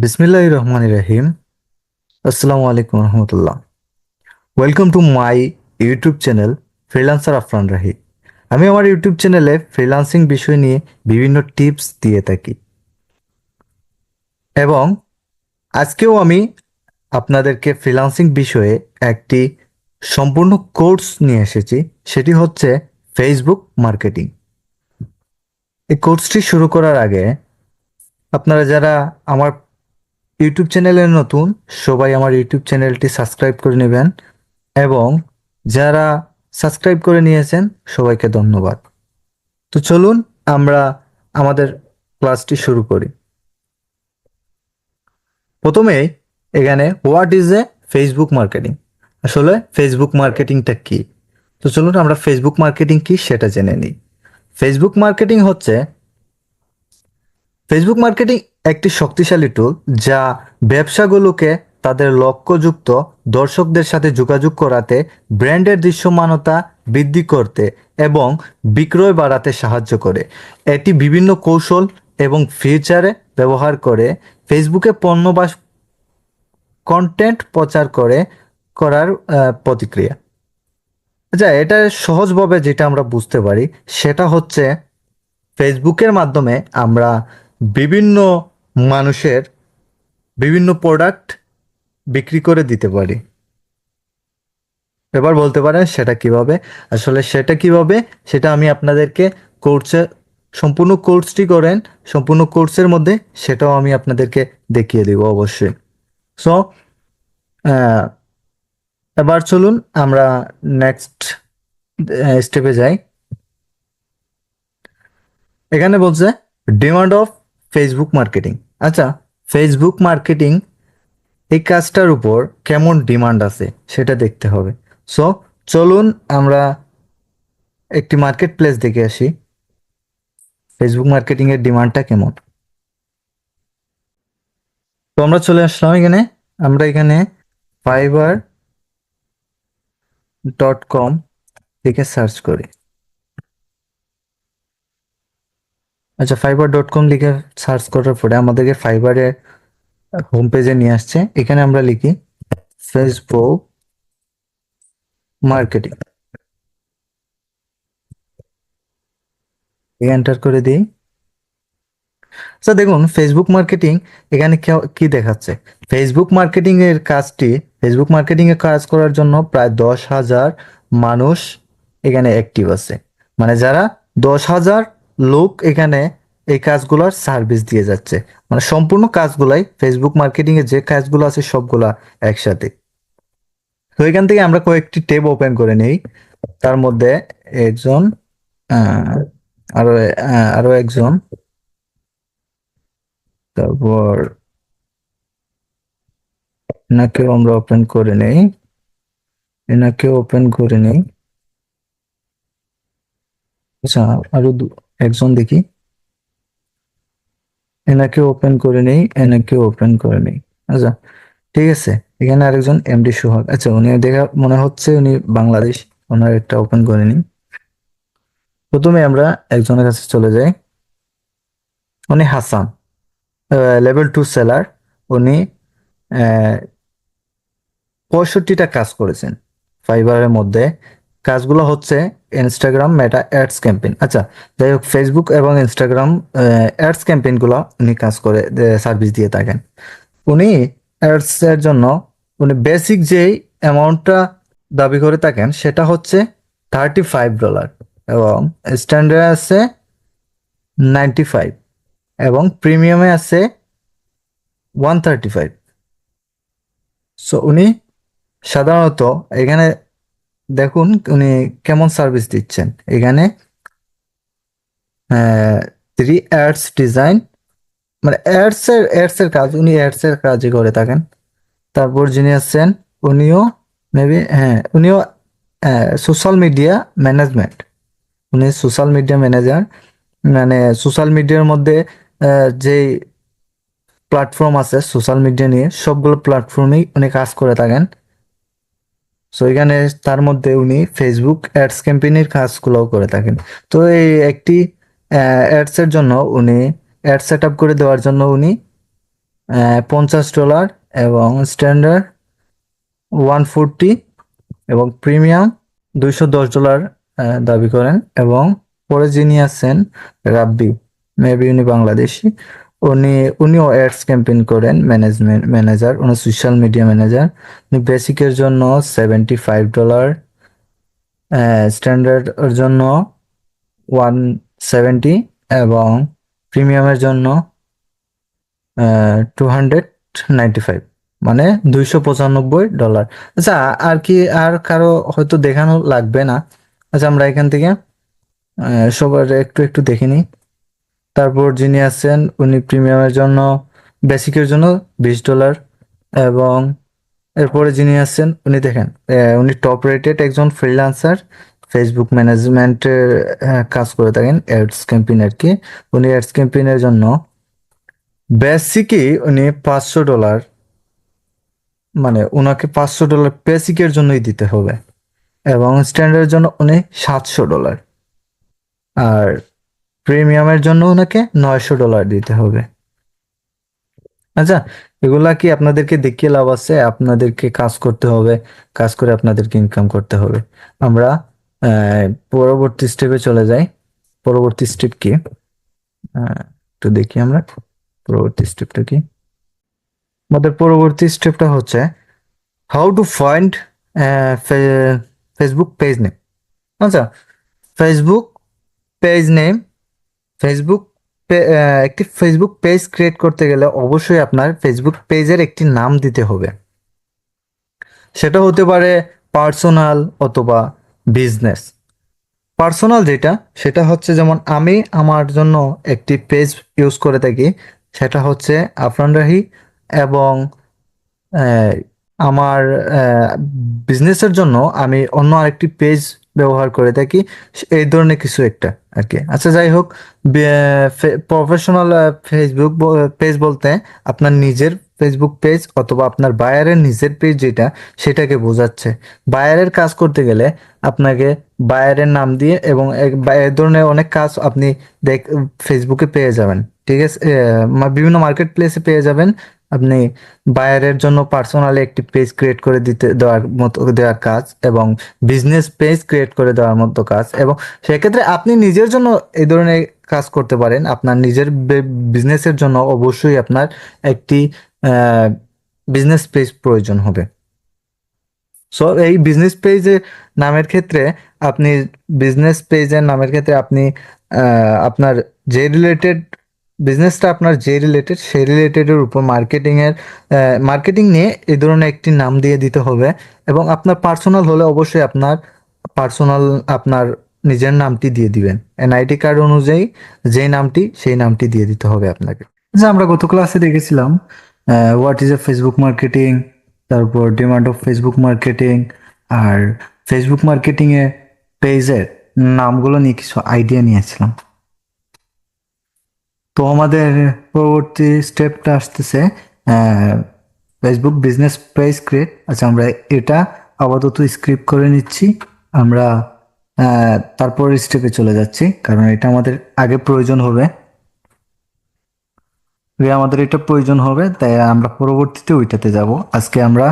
বিসমিল্লাহির রহমানির রহিম। আসসালামু আলাইকুম রহমতুল্লাহ। Welcome to my YouTube channel freelancer Afran Rahi. আমি আমার ইউটিউব চ্যানেলে ফ্রিল্যান্সিং বিষয় নিয়ে বিভিন্ন টিপস দিয়ে থাকি এবং আজকেও আমি আপনাদেরকে ফ্রিল্যান্সিং বিষয়ে একটি সম্পূর্ণ কোর্স নিয়ে এসেছি। সেটি হচ্ছে ফেসবুক মার্কেটিং। এই কোর্সটি শুরু করার আগে আপনারা যারা আমার ইউটিউব চ্যানেলে নতুন, সবাই আমার ইউটিউব চ্যানেলটি সাবস্ক্রাইব করে নেবেন এবং যারা সাবস্ক্রাইব করে নিয়েছেন সবাইকে ধন্যবাদ। তো চলুন আমরা আমাদের ক্লাসটি শুরু করি। প্রথমে এখানে what is a Facebook marketing, আসলে ফেসবুক মার্কেটিংটা কি। তো চলুন আমরা ফেসবুক মার্কেটিং কি সেটা জেনে নিই। ফেসবুক মার্কেটিং হচ্ছে ফেসবুক মার্কেটিং একটি শক্তিশালী টুল যা ব্যবসাগুলোকে তাদের লক্ষ্যযুক্ত দর্শকদের সাথে যোগাযোগ করাতে, ব্র্যান্ডের দৃশ্যমানতা বৃদ্ধি করতে এবং বিক্রয় বাড়াতে সাহায্য করে। এটি বিভিন্ন কৌশল এবং ফিচারে ব্যবহার করে ফেসবুকে পণ্য বা কন্টেন্ট প্রচার করার প্রতিক্রিয়া। আচ্ছা, এটা সহজভাবে যেটা আমরা বুঝতে পারি সেটা হচ্ছে ফেসবুকের মাধ্যমে আমরা বিভিন্ন মানুষের বিভিন্ন প্রোডাক্ট বিক্রি করে দিতে পারি। এবার বলতে পারেন সেটা কিভাবে। আসলে সেটা কিভাবে সেটা আমি আপনাদেরকে কোর্সে সম্পূর্ণ কোর্সটি করেন, সম্পূর্ণ কোর্সের মধ্যে সেটাও আমি আপনাদেরকে দেখিয়ে দিব অবশ্যই। সো এবার চলুন আমরা নেক্সট স্টেপে যাই। এখানে বলছে ডিমান্ড অফ ফেসবুক মার্কেটিং। আচ্ছা, ফেসবুক মার্কেটিং এই কাজটার উপর কেমন ডিমান্ড আছে সেটা দেখতে হবে। সো চলুন আমরা একটি মার্কেট প্লেস দেখে আসি ফেসবুক মার্কেটিং এর ডিমান্ডটা কেমন। তো আমরা চলে আসলাম এখানে। আমরা এখানে fiverr.com লিখে সার্চ করি। আচ্ছা, fiverr.com লিখে সার্চ করার পরে আমাদেরকে ফাইবারের হোম পেজে নিয়ে আসছে। এখানে আমরা লিখি ফেসবুক মার্কেটিং, এন্টার করে দিই। আচ্ছা দেখুন, ফেসবুক মার্কেটিং এখানে কি দেখাচ্ছে। ফেসবুক মার্কেটিং এর কাজটি, ফেসবুক মার্কেটিং এর কাজ করার জন্য প্রায় 10,000 মানুষ এখানে অ্যাক্টিভ আছে। মানে যারা 10,000 লোক এখানে এই কাজগুলোর সার্ভিস দিয়ে যাচ্ছে। মানে সম্পূর্ণ কাজগুলাই ফেসবুক মার্কেটিং এর যে কাজগুলো আছে সবগুলা একসাথে। তো এখান থেকে আমরা কয়েকটি ট্যাব ওপেন করে নেই। তার মধ্যে একজন আহ, আরো আরো একজন, তারপর এনাকেও আমরা ওপেন করে নেই, এনাকেও ওপেন করে নেই। আচ্ছা, আরো একজন দেখি, এনাকে ওপেন করে নেই, এনাকে ওপেন করে নেই। আচ্ছা ঠিক আছে, এখানে আরেকজন এমডি সোহাগ। আচ্ছা, উনি দেখা মনে হচ্ছে উনি বাংলাদেশ, ওনার একটা ওপেন করে নিই। প্রথমে আমরা একজনের কাছে চলে যাই। উনি হাসান, লেভেল 2 সেলার। উনি 65টা কাজ করেছেন ফাইবারের মধ্যে। কাজগুলো হচ্ছে ইনস্টাগ্রাম মেটা অ্যাডস ক্যাম্পেইন। আচ্ছা, যাই হোক, ফেসবুক এবং ইনস্টাগ্রাম অ্যাডস ক্যাম্পেইন গুলো উনি কাজ করে সার্ভিস দিয়ে থাকেন। উনি অ্যাডস এর জন্য উনি বেসিক যেই অ্যামাউন্টটা দাবি করে থাকেন সেটা হচ্ছে $35 এবং স্ট্যান্ডার্ড আছে 95 এবং প্রিমিয়ামে আছে 135। সো উনি সাধারণত এখানে দেখুন উনি কেমন সার্ভিস দিচ্ছেন। এখানে 3 অ্যাডস ডিজাইন, মানে অ্যাডস এর কাজ, উনি অ্যাডস এর কাজই করে থাকেন। তারপর যিনি আছেন উনিও মেবি, হ্যাঁ উনিও সোশ্যাল মিডিয়া ম্যানেজমেন্ট, উনি সোশ্যাল মিডিয়া ম্যানেজার। মানে সোশ্যাল মিডিয়ার মধ্যে যে প্ল্যাটফর্ম আছে সোশ্যাল মিডিয়া নিয়ে সবগুলো প্ল্যাটফর্মেই উনি কাজ করে থাকেন। সো এখানে তার মধ্যে উনি ফেসবুক অ্যাডস ক্যাম্পেইনের কাজগুলোও করে থাকেন। তো এই একটি অ্যাডস এর জন্য উনি অ্যাড সেট আপ করে দেওয়ার জন্য উনি $50 এবং স্ট্যান্ডার্ড 140 এবং প্রিমিয়াম $210 দাবি করেন। এবং পরে যিনি আছেন রাব্বি, মেবি উনি বাংলাদেশি, উনি উনিও অ্যাডস ক্যাম্পেইন করেন, ম্যানেজার, উনি সোশ্যাল মিডিয়া ম্যানেজার। উনি বেসিকের জন্য $75, স্ট্যান্ডার্ড এর জন্য 170 এবং প্রিমিয়ামের জন্য 295, মানে $295। আচ্ছা, আর কি আর কারো হয়তো দেখানো লাগবে না। আচ্ছা, আমরা এখান থেকে সবার একটু একটু দেখে নিই। তারপর যিনি আছেন উনি প্রিমিয়ামের জন্য, বেসিকের জন্য $20 এবং এরপরে যিনি আছেন উনি দেখেন, উনি টপ রেটেড একজন ফ্রিল্যান্সার, ফেসবুক ম্যানেজমেন্টের কাজ করে থাকেন, অ্যাডস ক্যাম্পেইন আর কি। উনি অ্যাডস ক্যাম্পেইনের জন্য বেসিকই উনি $500, মানে উনাকে $500 বেসিকের জন্যই দিতে হবে এবং স্ট্যান্ডার্ডের জন্য উনি $700 আর প্রিমিয়ামের জন্য ওনাকে $900 দিতে হবে। আচ্ছা, এগুলা কি আপনাদেরকে দেখিয়ে লাভ আছে? আপনাদেরকে কাজ করতে হবে, কাজ করে আপনাদেরকে ইনকাম করতে হবে। আমরা পরবর্তী স্টেপে চলে যাই। পরবর্তী স্টেপ কি একটু দেখি আমরা। পরবর্তী স্টেপটা কি? আমাদের পরবর্তী স্টেপটা হচ্ছে how to find Facebook page name. আচ্ছা, ফেসবুক পেজ নেম, ফেসবুক একটি ফেসবুক পেজ ক্রিয়েট করতে গেলে অবশ্যই আপনার ফেসবুক পেজের একটি নাম দিতে হবে। সেটা হতে পারে পার্সোনাল অথবা বিজনেস। পার্সোনাল যেটা, সেটা হচ্ছে যেমন আমি আমার জন্য একটি পেজ ইউজ করে থাকি, সেটা হচ্ছে আফরান রাহি। এবং আহ, আমার বিজনেসের জন্য আমি অন্য আরেকটি পেজ ব্যবহার করে থাকি, এই ধরনের কিছু একটা আর কি। আচ্ছা, যাই হোক, প্রফেশনাল ফেসবুক পেজ বলতে আপনার নিজের ফেসবুক পেজ অথবা আপনার বায়ারের নিজের পেজ যেটা, সেটাকে বোঝাচ্ছে। বায়ারের কাজ করতে গেলে আপনাকে বায়ারের নাম দিয়ে এবং এ ধরনের অনেক কাজ আপনি দেখ ফেসবুকে পেয়ে যাবেন। ঠিক আছে, বিভিন্ন মার্কেট প্লেসে পেয়ে যাবেন। আপনি বায়ারের জন্য পার্সোনালি একটি পেজ ক্রিয়েট করে দেওয়ার মতো দেওয়ার কাজ, এবং বিজনেস পেজ ক্রিয়েট করে দেওয়ার মতো কাজ। এবং সেক্ষেত্রে আপনি নিজের জন্য এই ধরনের কাজ করতে পারেন। আপনার নিজের বিজনেসের জন্য অবশ্যই আপনার একটি বিজনেস পেজ প্রয়োজন হবে। সো এই বিজনেস পেজের নামের ক্ষেত্রে আপনি বিজনেস পেজের নামের ক্ষেত্রে আপনি আপনার যে রিলেটেড বিজনেসটা, আপনার যে রিলেটেড সেই রিলেটেডের উপর মার্কেটিং নিয়ে এই ধরনের একটি নাম দিয়ে দিতে হবে। এবং আপনার পার্সোনাল হলে অবশ্যই আপনার পার্সোনাল, আপনার নিজের নামটি দিয়ে দিবেন। এনআইডি কার্ড অনুযায়ী যেই নামটি, সেই নামটি দিয়ে দিতে হবে আপনাকে। যে আমরা গত ক্লাসে দেখেছিলাম what is a Facebook marketing, তারপর ডিমান্ড অফ ফেসবুক মার্কেটিং, আর ফেসবুক মার্কেটিং এ পেজের নামগুলো নিয়ে কিছু আইডিয়া নিয়েছিলাম। তো আমাদের পরবর্তী স্টেপটা আসতেছে ফেসবুক বিজনেস পেজ ক্রিয়েট। আচ্ছা, আমরা এটা আপাতত স্ক্রিপ্ট করে নিচ্ছি। আমরা তারপরের স্টেপে চলে যাচ্ছি, কারণ এটা আমাদের আগে প্রয়োজন হবে। আমাদের এটা প্রয়োজন হবে, তাই আমরা পরবর্তীতে ওইটাতে যাব। আজকে আমরা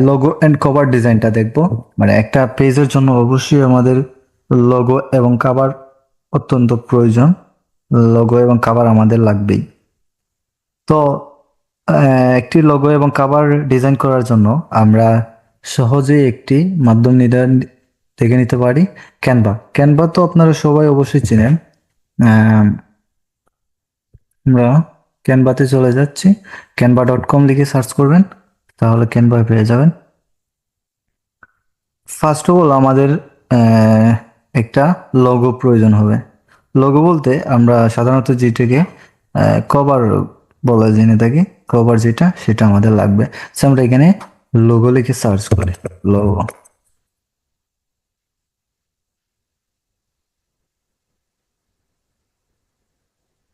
লোগো এন্ড কভার ডিজাইনটা দেখব। মানে একটা পেজের জন্য অবশ্যই আমাদের লোগো এবং কভার অত্যন্ত প্রয়োজন। লোগো এবং কভার আমাদের লাগবেই। তো একটি লোগো এবং কভার ডিজাইন করার জন্য আমরা সহজেই একটি মাধ্যম দেখে নিতে পারি, ক্যানভা। ক্যানভা তো আপনারা সবাই অবশ্যই চিনেন। আমরা ক্যানভাতে চলে যাচ্ছি, canva.com লিখে সার্চ করবেন, তাহলে ক্যানভা পেয়ে যাবেন। ফার্স্ট অফ অল আমাদের একটা লোগো প্রয়োজন হবে। লোগো বলতে আমরা সাধারণত যেটাকে কভার বলা জেনে থাকি, কভার যেটা, সেটা আমাদের লাগবে। আমরা এখানে লোগো লিখে সার্চ করি, লোগো।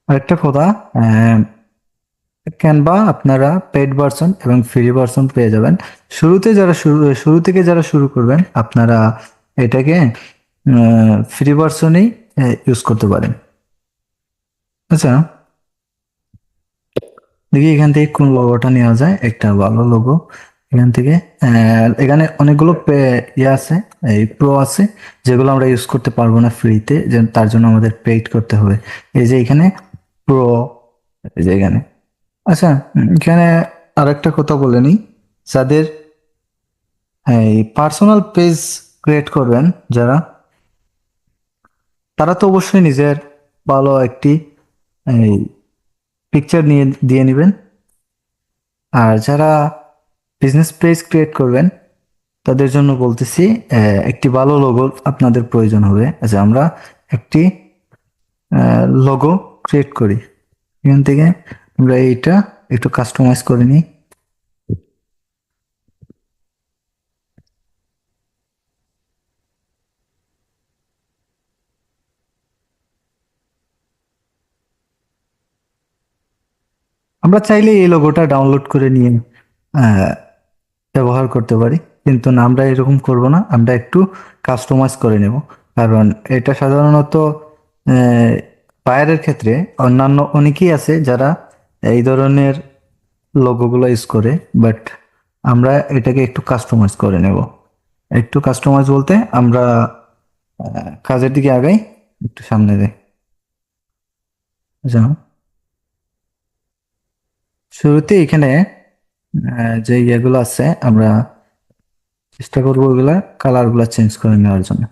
আরেকটা কথা, ক্যানভা আপনারা পেড ভার্সন এবং ফ্রি ভার্সন পেয়ে যাবেন। শুরু থেকে যারা শুরু করবেন, আপনারা এটাকে ফ্রি ভার্সনেই ইউজ করতে পারেন। আচ্ছা, দেখি এখান থেকে কোন লোগোটা নেওয়া যায়, একটা ভালো লোগো এখান থেকে। এখানে অনেকগুলো ইয়ে আছে, এই প্রো আছে, যেগুলো আমরা ইউজ করতে পারবো না ফ্রিতে, যে তার জন্য আমাদের পেইড করতে হবে। এই যে এখানে প্রো, এই যে এখানে। আচ্ছা, এখানে আরেকটা কথা বলে নিই, যাদের এই পার্সোনাল পেজ ক্রিয়েট করবেন যারা, তারা তো অবশ্যই নিজের ভালো একটি এই পিকচার নিয়ে দিয়ে নেবেন। আর যারা বিজনেস পেজ ক্রিয়েট করবেন তাদের জন্য বলতেছি, একটি ভালো লোগো আপনাদের প্রয়োজন হবে। আচ্ছা, আমরা একটি লোগো ক্রিয়েট করি। এখান থেকে আমরা এইটা একটু কাস্টমাইজ করে নিই। আমরা চাইলে এই লোগোটা ডাউনলোড করে নিয়ে আহ, ব্যবহার করতে পারি, কিন্তু না, আমরা এরকম করব না, আমরা একটু কাস্টমাইজ করে নেব। কারণ এটা সাধারণত আহ, বাইরের ক্ষেত্রে অন্যান্য অনেকেই আছে যারা এই ধরনের লোগোগুলো ইউজ করে, বাট আমরা এটাকে একটু কাস্টমাইজ করে নেব। একটু কাস্টমাইজ বলতে আমরা কাজের দিকে আগাই, একটু সামনে যাই। যাও, শুরুতে এখানে যে ইয়েগুলো আছে আমরা চেষ্টা করবো ওইগুলা কালার গুলা চেঞ্জ করে নেওয়ার জন্য।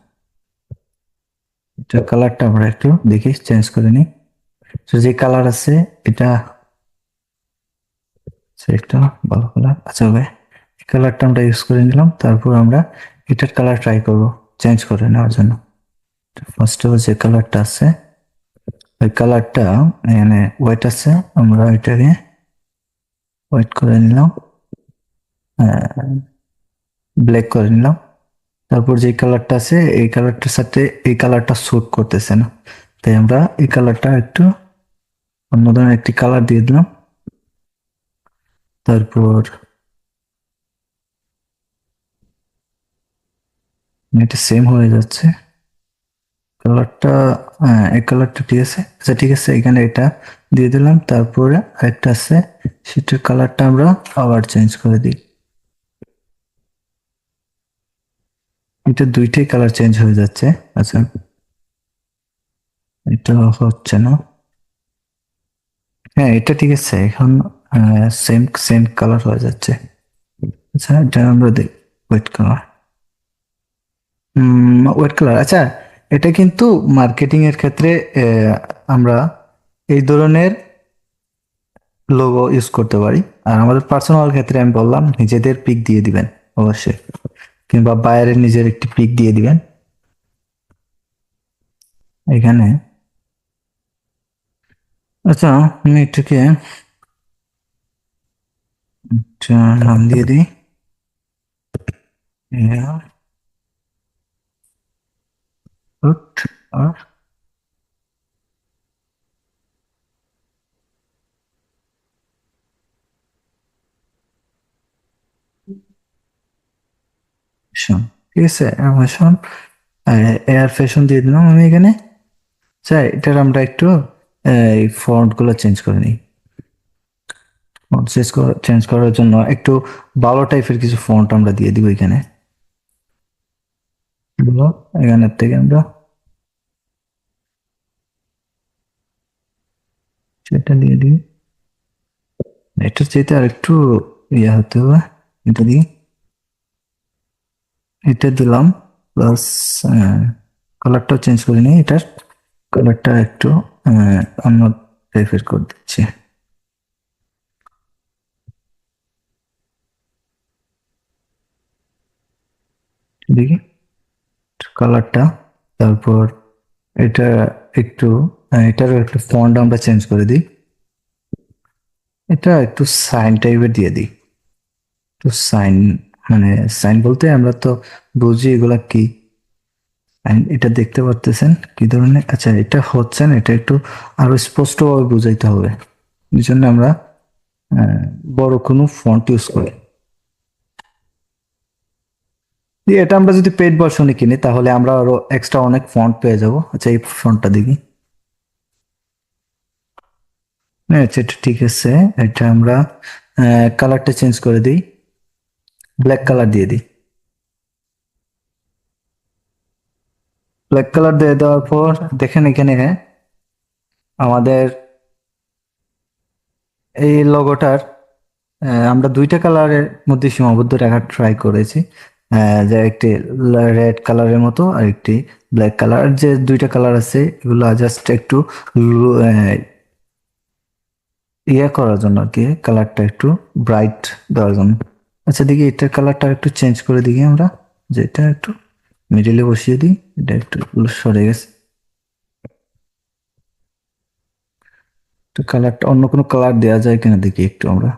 এটা কালারটা আমরা একটু দেখি চেঞ্জ করে নিই। তো যে কালার আছে এটা একটা ভালো কালার, আচ্ছা ভাই, এই কালারটা আমরা ইউজ করে নিলাম। তারপর আমরা এটার কালার ট্রাই করব চেঞ্জ করে নেওয়ার জন্য। ফার্স্ট অফ যে কালারটা আছে ওই কালারটা এখানে হোয়াইট আছে, আমরা এটাকে হোয়াইট করে নিলাম, ব্ল্যাক করে নিলাম। তারপর যে কালারটা আছে এই কালারটার সাথে এই কালারটা স্যুট করতেছে না, তাই আমরা এই কালারটা একটু অন্য ধরনের একটি কালার দিয়ে দিলাম। তারপর এটা সেম হয়ে যাচ্ছে কালারটা। হ্যাঁ, এই কালারটা ঠিক আছে। আচ্ছা ঠিক আছে, এখানে এটা দিয়ে দিলাম। তারপরে আরেকটা আছে, সেটার কালারটা আমরা আবার চেঞ্জ করে দিই। এটা দুইটাই কালার চেঞ্জ হয়ে যাচ্ছে। আচ্ছা, এটা হচ্ছে না। হ্যাঁ, এটা ঠিক আছে, এখন সেম সেম কালার হয়ে যাচ্ছে। আচ্ছা, এটা আমরা দিই হোয়াইট কালার। হোয়াইট কালার, আচ্ছা। এটা কিন্তু মার্কেটিং এর ক্ষেত্রে আমরা এই ধরনের লোগো ইউজ করতে পারি। আর আমাদের পার্সোনাল ক্ষেত্রে আমি বললাম নিজেদের পিক দিয়ে দিবেন অবশ্যই, কিংবা বাইরের নিজের একটি পিক দিয়ে দিবেন এখানে। আচ্ছা, আমি এটাকে একটা নাম দিয়ে দিই, এয়ারপোর্ট। আর ফ্যাশন, ঠিক আছে, অ্যামাজন এয়ার ফ্যাশন দিয়ে দিলাম আমি এখানে। চাই এটার আমরা একটু এই ফন্ট গুলো চেঞ্জ করে নিই। ফন্ট চেঞ্জ করার জন্য একটু ভালো টাইপের কিছু ফন্ট আমরা দিয়ে দিব এখানে। এগুলো এখানের থেকে আমরা সেটা দিয়ে দিই। এটার চাইতে আর একটু ইয়ে হতে হবে। এটা দিই, এটা দিলাম। প্লাস কালারটাও চেঞ্জ করে নিই, এটার কালারটা একটু অন্য টাইপের করে দিচ্ছি। দেখি কালারটা। তারপর এটা একটু এটারও একটু ফন্ট আমরা চেঞ্জ করে দিই। এটা একটু সাইন টাইপের দিয়ে দিই। একটু সাইন, মানে সাইন বলতে আমরা তো বুঝি এগুলা কি। এটা দেখতে পারতেছেন কি ধরনের? আচ্ছা, এটা হচ্ছে না, এটা একটু আরো স্পষ্টভাবে বুঝাইতে হবে। এই জন্য আমরা আহ, বড় কোনো ফন্ট ইউজ করি। দিয়ে এটা আমরা যদি পেড ভার্সনে কিনি তাহলে আমরা আরো এক্সট্রা অনেক ফন্ট পেয়ে যাব। আচ্ছা, এই ফন্টটা দেখি। আচ্ছা, এটা ঠিক আছে। এটা আমরা কালারটা চেঞ্জ করে দিই, ব্ল্যাক কালার দিয়ে দিই। ব্ল্যাক কালার দিয়ে দেওয়ার পর দেখেন এখানে আমাদের এই লোগোটার আমরা দুইটা কালারের মধ্যে সীমাবদ্ধ রাখার ট্রাই করেছি। যে একটি রেড কালারের মতো আর একটি ব্ল্যাক কালার, যে দুইটা কালার আছে এগুলো জাস্ট একটু ইয়ে করার জন্য আর কি, কালারটা একটু ব্রাইট দেওয়ার জন্য। আচ্ছা দেখি এটার কালারটা একটু চেঞ্জ করে দিই আমরা, যেটা একটু মিডিলে বসিয়ে দিই, এটা একটু সরে গেছে। তো কালারটা অন্য কোনো কালার দেওয়া যায় কিনা দেখি একটু আমরা,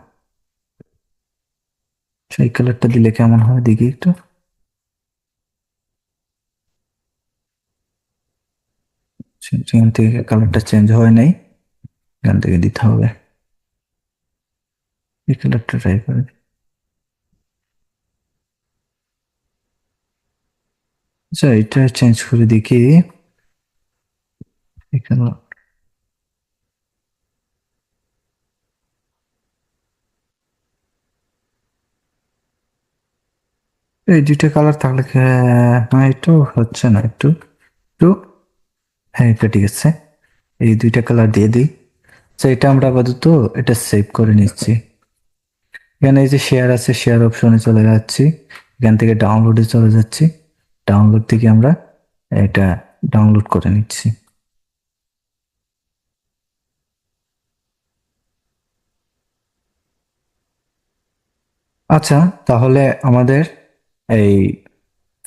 সেই কালারটা দিলে কেমন হয় দেখি একটু। সেখান থেকে কালারটা চেঞ্জ হয় নাই, এখান থেকে দিতে হবে। এই কালারটা ট্রাই করে দিই। আচ্ছা এটা চেঞ্জ করে দেখি এখানে। এই দুইটা কালার থাকলে হ্যাঁ একটু হচ্ছে না, একটু একটু, হ্যাঁ এটা ঠিক আছে। এই দুইটা কালার দিয়ে দিই। আচ্ছা এটা আমরা আপাতত এটা সেভ করে নিচ্ছি। এখানে এই যে শেয়ার আছে, শেয়ার অপশনে চলে যাচ্ছি, এখান থেকে ডাউনলোডে চলে যাচ্ছি, ডাউনলোড থেকে আমরা এটা ডাউনলোড করে নিচ্ছি। আচ্ছা তাহলে আমাদের এই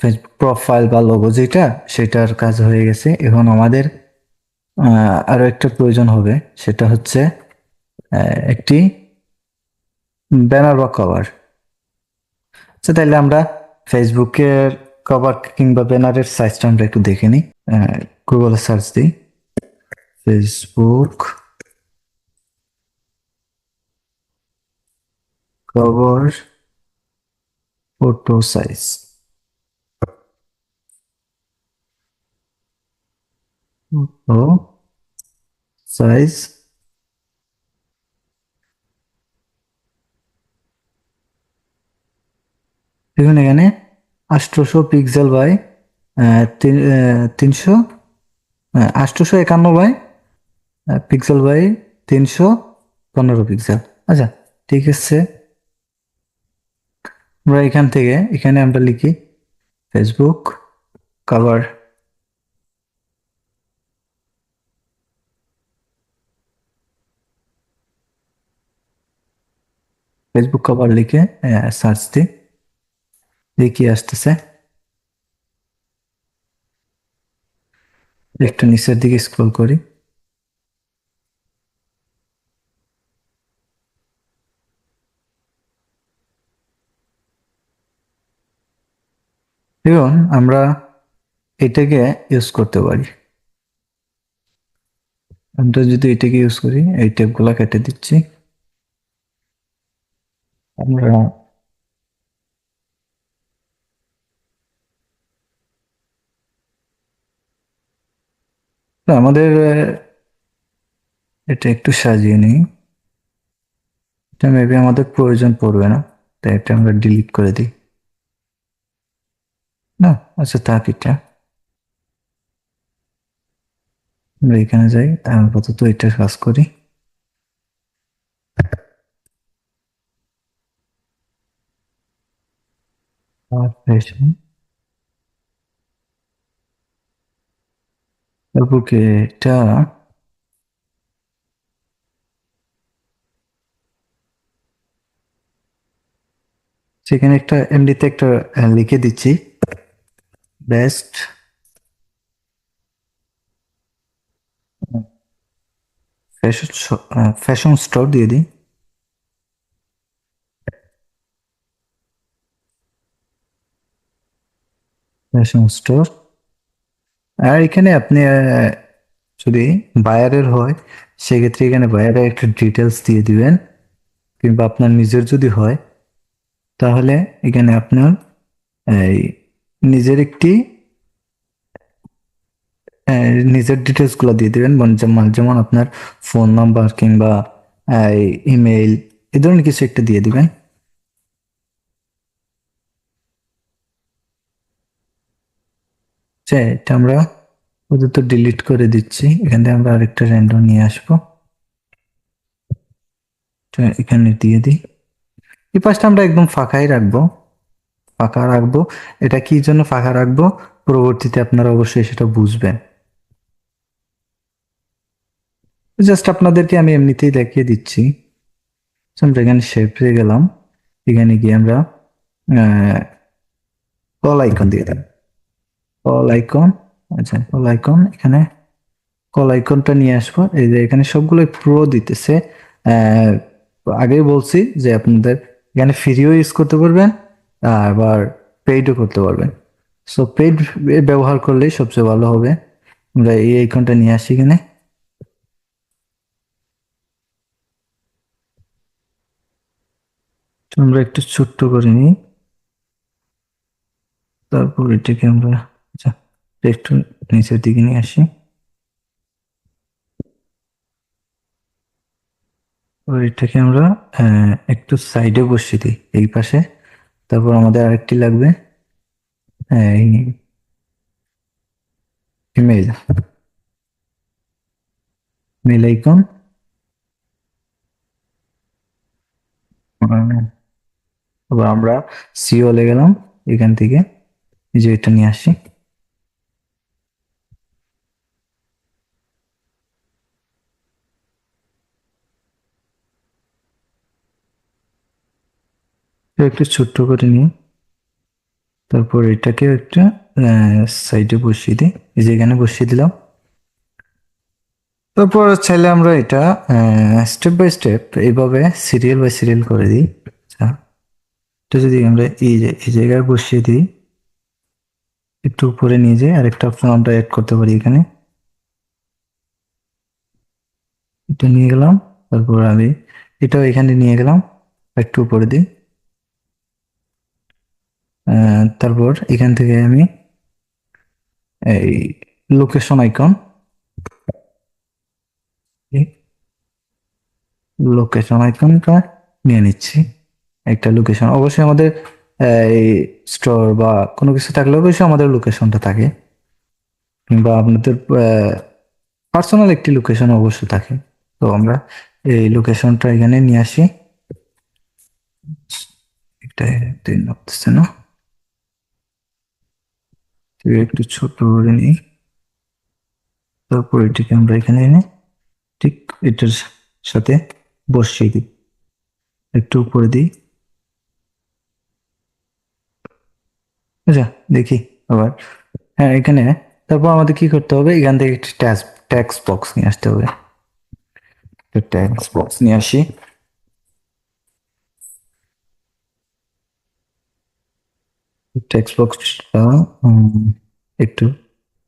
ফেসবুক প্রোফাইল বা লোগো যেটা, সেটার কাজ হয়ে গেছে। এখন আমাদের আরো একটা প্রয়োজন হবে, সেটা হচ্ছে একটি ব্যানার বা কভার। আচ্ছা তাহলে আমরা ফেসবুকের কভার কিংবা ব্যানারের সাইজটা আমরা একটু দেখে নিই। গুগলে সার্চ দিই Facebook cover photo size. Photo size, দেখুন এখানে 800 pixel by 300, 851 by pixel by 315 pixel. আচ্ছা ঠিক আছে, আমরা এখান থেকে এখানে আমরা লিখি ফেসবুক কভার। ফেসবুক কভার লিখে সার্চ দিই, দেখি আসতেছে। একটু নিচের দিকে স্ক্রল করি, এবং আমরা এটাকে ইউজ করতে পারি। আমরা যদি এটাকে ইউজ করি, এই টেপগুলো কেটে দিচ্ছি আমরা। তো আমাদের এটা একটু সাজিয়ে নিই, এটা মেবি আমাদের প্রয়োজন পড়বে না, তাই এটা আমরা ডিলিট করে দিই। না আচ্ছা থাক, এটা আমরা এখানে যাই, আপাতত এটা কাজ করি। আর তারপর কি এটা, সেখানে একটা এমডিতে একটা লিখে দিচ্ছি বেস্ট ফ্যাশন, ফ্যাশন স্টোর দিয়ে দিই। Fashion store. আর এখানে আপনি যদি বায়ারের হয়, সেক্ষেত্রে এখানে বায়ারের একটা ডিটেলস দিয়ে দিবেন, কিংবা আপনার নিজের যদি হয় তাহলে এখানে আপনার এই নিজের একটি নিজের ডিটেলস গুলো দিয়ে দিবেন, যেমন যেমন আপনার ফোন নাম্বার কিংবা ইমেইল, এই ধরনের কিছু একটা দিয়ে দিবেন। এটা আমরা ওদের তো ডিলিট করে দিচ্ছি, এখান থেকে আমরা আরেকটা র্যান্ডম নিয়ে আসবো, তো এখানে দিয়ে দিই। এই পাশটা আমরা একদম ফাঁকাই রাখবো, ফাঁকা রাখবো। এটা কি জন্য ফাঁকা রাখবো, পরবর্তীতে আপনারা অবশ্যই সেটা বুঝবেন। জাস্ট আপনাদেরকে আমি এমনিতেই দেখিয়ে দিচ্ছি। So, আমরা এখানে শেপে গেলাম, এখানে গিয়ে আমরা কল আইকন দিয়ে দিলাম, কল আইকন। আচ্ছা, কল আইকন, এখানে কল আইকনটা নিয়ে আসবো। এই যে এখানে সবগুলো প্রো দিতেছে। আহ, আগেই বলছি যে আপনাদের এখানে ফ্রিও ইউজ করতে পারবেন, আবার পেইডও করতে পারবেন। সো পেইড ব্যবহার করলেই সবচেয়ে ভালো হবে। আমরা এই আইকনটা নিয়ে আসি এখানে, তো আমরা একটু ছোট্ট করে নিই। তারপর এটাকে আমরা, আচ্ছা, একটু নিচের দিকে নিয়ে আসি। তো এটাকে আমরা একটু সাইডে বসিয়ে দিই এই পাশে। তারপর আমাদের আরেকটি লাগবে, ইমেল, মেল আইকন। তারপর আমরা সিওলে গেলাম, এখান থেকে এই যে এটা নিয়ে আসি। তো একটু ছোট্ট করে নিই। তারপর এটাকে একটা সাইডে বসিয়ে দিই, এই যে এখানে বসিয়ে দিলাম। তারপর চাইলে আমরা এটা স্টেপ বাই স্টেপ এইভাবে সিরিয়াল বাই সিরিয়াল করে দিই। আচ্ছা, এটা যদি আমরা এই যে এই জায়গায় বসিয়ে দিই, একটু উপরে নিয়ে যাই, আরেকটা অপশন আমরা অ্যাড করতে পারি এখানে। এটা নিয়ে গেলাম, তারপর আমি এটাও এখানে নিয়ে গেলাম, একটু উপরে দিই। তারপর এখান থেকে আমি এই লোকেশন আইকন, লোকেশন আইকনটা নিয়ে নিচ্ছি। একটা লোকেশন অবশ্যই আমাদের এই স্টোর বা কোনো কিছু থাকলে অবশ্যই আমাদের লোকেশনটা থাকে, কিংবা আপনাদের পার্সোনাল একটি লোকেশন অবশ্যই থাকে। তো আমরা এই লোকেশনটা এখানে নিয়ে আসি। এটা লাগতেছে না, তো একটু ছোট করে নিই। তারপর এটিকে আমরা এখানে এনে ঠিক এটার সাথে বসিয়ে দিই, একটু উপরে দিই। আচ্ছা, দেখি আবার। হ্যাঁ, এখানে তারপর আমাদের কি করতে হবে, এখান থেকে একটি ট্যাক্স বক্স নিয়ে আসতে হবে। ট্যাক্স বক্স নিয়ে আসি। ট্যাক্স বক্সটা একটু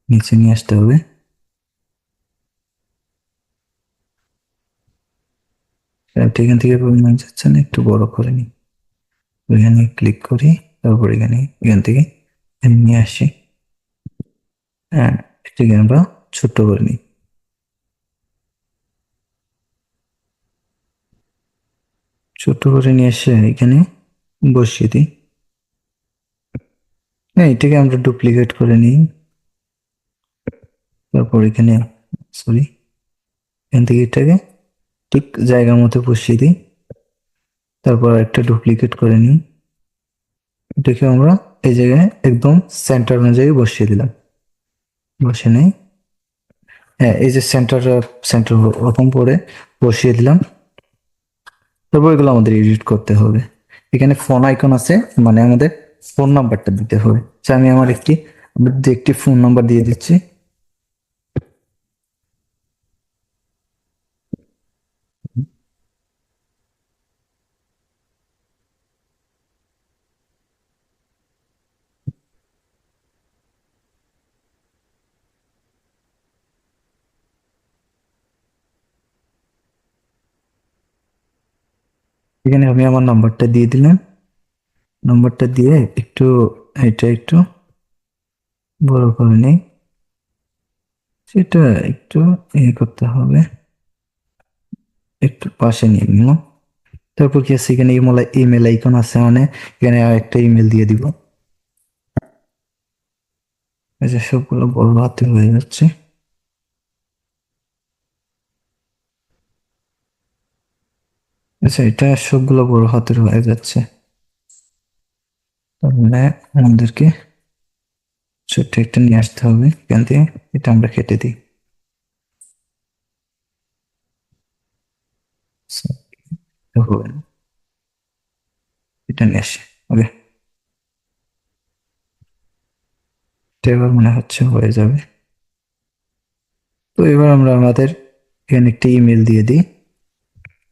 নিচে নিয়ে আসতে হবে। এখান থেকে পরিমাণ যাচ্ছে না, একটু বড় করে নিই। এখানে ক্লিক করি, তারপর এখান থেকে এখানে নিয়ে আসি। হ্যাঁ, এটাকে আমরা ছোট করে নিই। ছোট করে নিয়ে এসে এখানে বসিয়ে দিই। হ্যাঁ, এটাকে আমরা ডুপ্লিকেট করে নিই। তারপর এখানে, সরি, এখান থেকে এটাকে ঠিক জায়গা মতো বসিয়ে দিই। তারপর একটা ডুপ্লিকেট করে নিই, এটাকে আমরা এই জায়গায় একদম সেন্টার অনুযায়ী বসিয়ে দিলাম। বসে নেই, হ্যাঁ, এই যে সেন্টার ওরকম করে বসিয়ে দিলাম। তারপর এগুলো আমাদের এডিট করতে হবে। এখানে ফোন আইকন আছে, মানে আমাদের ফোন নাম্বারটা দিতে হবে। আমি আমার একটি ফোন নাম্বার দিয়ে দিচ্ছি। এখানে আমি আমার নাম্বারটা দিয়ে দিলাম। নাম্বারটা দিয়ে একটু এটা একটু বড় করে নেই, সেটা একটু করতে হবে। একটু পাশে নিয়ে নিলাম। তারপর কি আছে, এখানে ইমেল আইকন আছে, মানে এখানে একটা ইমেল দিয়ে দিব। এই যে সবগুলো বড় হাতে হয়ে যাচ্ছে। আচ্ছা, এটা সবগুলো বড় হাতের হয়ে যাচ্ছে। তার মানে আমাদেরকে ছোট্ট একটা নিয়ে আসতে হবে এখান থেকে। এটা আমরা কেটে দিই। So, এটা হবে না, এটা নিয়ে আসি। ওকে, এটা এবার মনে হচ্ছে হয়ে যাবে। তো এবার আমরা আমাদের এখানে একটা ইমেল দিয়ে দিই।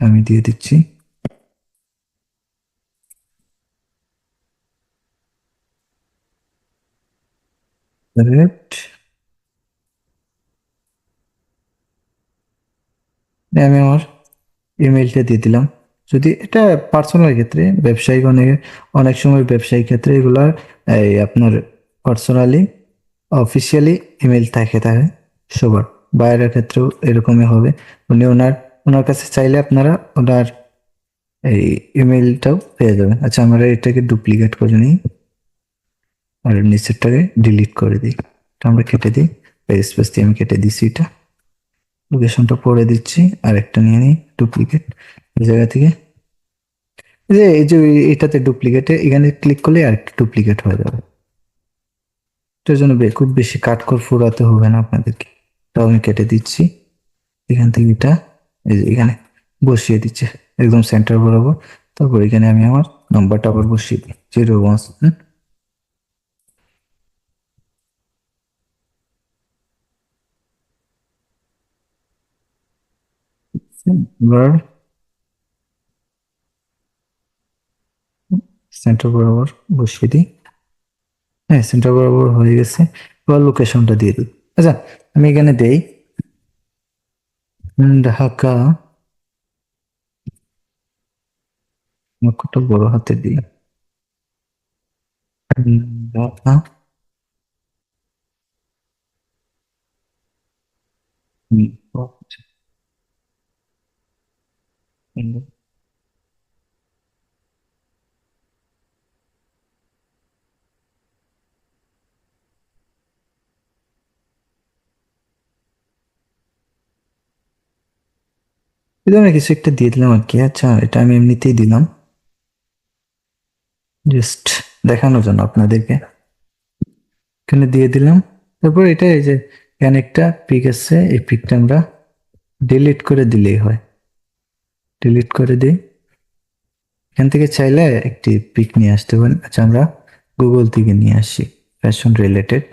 আমি দিয়ে দিচ্ছি। Correct. আমি আমার ইমেলটা দিয়ে দিলাম। যদি এটা পার্সোনাল ক্ষেত্রে, ব্যবসায়িক অনেক অনেক সময় ব্যবসায়িক ক্ষেত্রে এগুলা এই আপনার পার্সোনালি অফিসিয়ালি ইমেল থাকে সবার। বাইরের ক্ষেত্রেও এরকমই হবে। উনি ওনার কাছে চাইলে আপনারা ওনার এই ইমেলটাও পেয়ে যাবেন। আচ্ছা, আমরা এটাকে ডুপ্লিকেট করে নিই আর নিচেরটাকে ডিলিট করে দিই। এটা আমরা কেটে দিই, স্পেস দিয়ে আমি কেটে দিচ্ছি। এটা লোকেশনটা পরে দিচ্ছি, আর একটা নিয়ে নিই ডুপ্লিকেট এই জায়গা থেকে। এই যে এটাতে ডুপ্লিকেটে এখানে ক্লিক করলে আর একটা ডুপ্লিকেট হয়ে যাবে। এটার জন্য খুব বেশি কাঠখড় ফুরাতে হবে না আপনাদেরকে। তাও আমি কেটে দিচ্ছি। এখান থেকে এটা এই যে এখানে বসিয়ে দিচ্ছে একদম সেন্টার বরাবর। তারপর এখানে আমি আমার নাম্বারটা আবার বসিয়ে দিই, 01। এবার সেন্টার বরাবর বসিয়ে দিই। হ্যাঁ, সেন্টার বরাবর হয়ে গেছে। এবার লোকেশনটা দিয়ে দিই। আচ্ছা, আমি এখানে দেই ঢাকা। অক্ষরটা বড় হাতে দিই। ঢাকা। হুম, হুম। এই ধরনের কিছু একটা দিয়ে দিলাম আর কি। আচ্ছা, এটা আমি এমনিতেই দিলাম, জাস্ট দেখানোর জন্য আপনাদেরকে। এখানে দিয়ে দিলাম। তারপর এটা এই যে এখানে একটা পিক আছে, এই পিকটা আমরা ডিলিট করে দিলেই হয়। ডিলিট করে দিই। এখান থেকে চাইলে একটি পিক নিয়ে আসতে পারেন। আচ্ছা, আমরা গুগল থেকে নিয়ে আসি, ফ্যাশন রিলেটেড।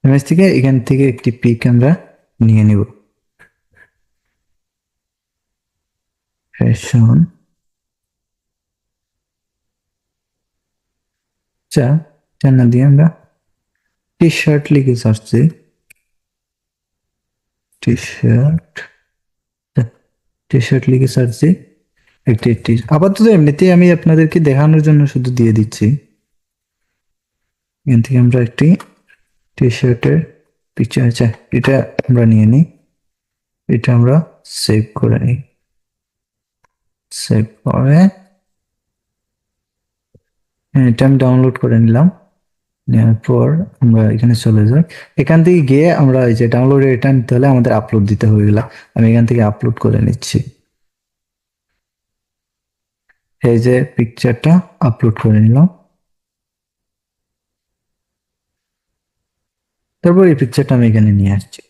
ইমেজ থেকে এখান থেকে একটি পিক আমরা নিয়ে নিব। ফ্যাশন। আচ্ছা, এটা না দিয়ে আমরা টি শার্ট লিখে সার্চ দিই। T shirt. টি শার্ট লিখে সার্চ দিই। একটি আপাতত এমনিতেই আমি আপনাদেরকে দেখানোর জন্য শুধু দিয়ে দিচ্ছি। এখান থেকে আমরা একটি টি শার্টের পিকচার, আচ্ছা এটা আমরা নিয়ে নিই। এটা আমরা সেভ করে নিই। সেভ করে হ্যাঁ, এটা আমি ডাউনলোড করে নিলাম। নেওয়ার পর আমরা এখানে চলে যাই। এখান থেকে গিয়ে আমরা এই যে ডাউনলোড এটা নিতে হলে আমাদের আপলোড দিতে হবে এগুলা। আমি এখান থেকে আপলোড করে নিচ্ছি। এই যে পিকচারটা আপলোড করে নিলাম। তারপর এই পিকচারটা আমি এখানে নিয়ে আসছি।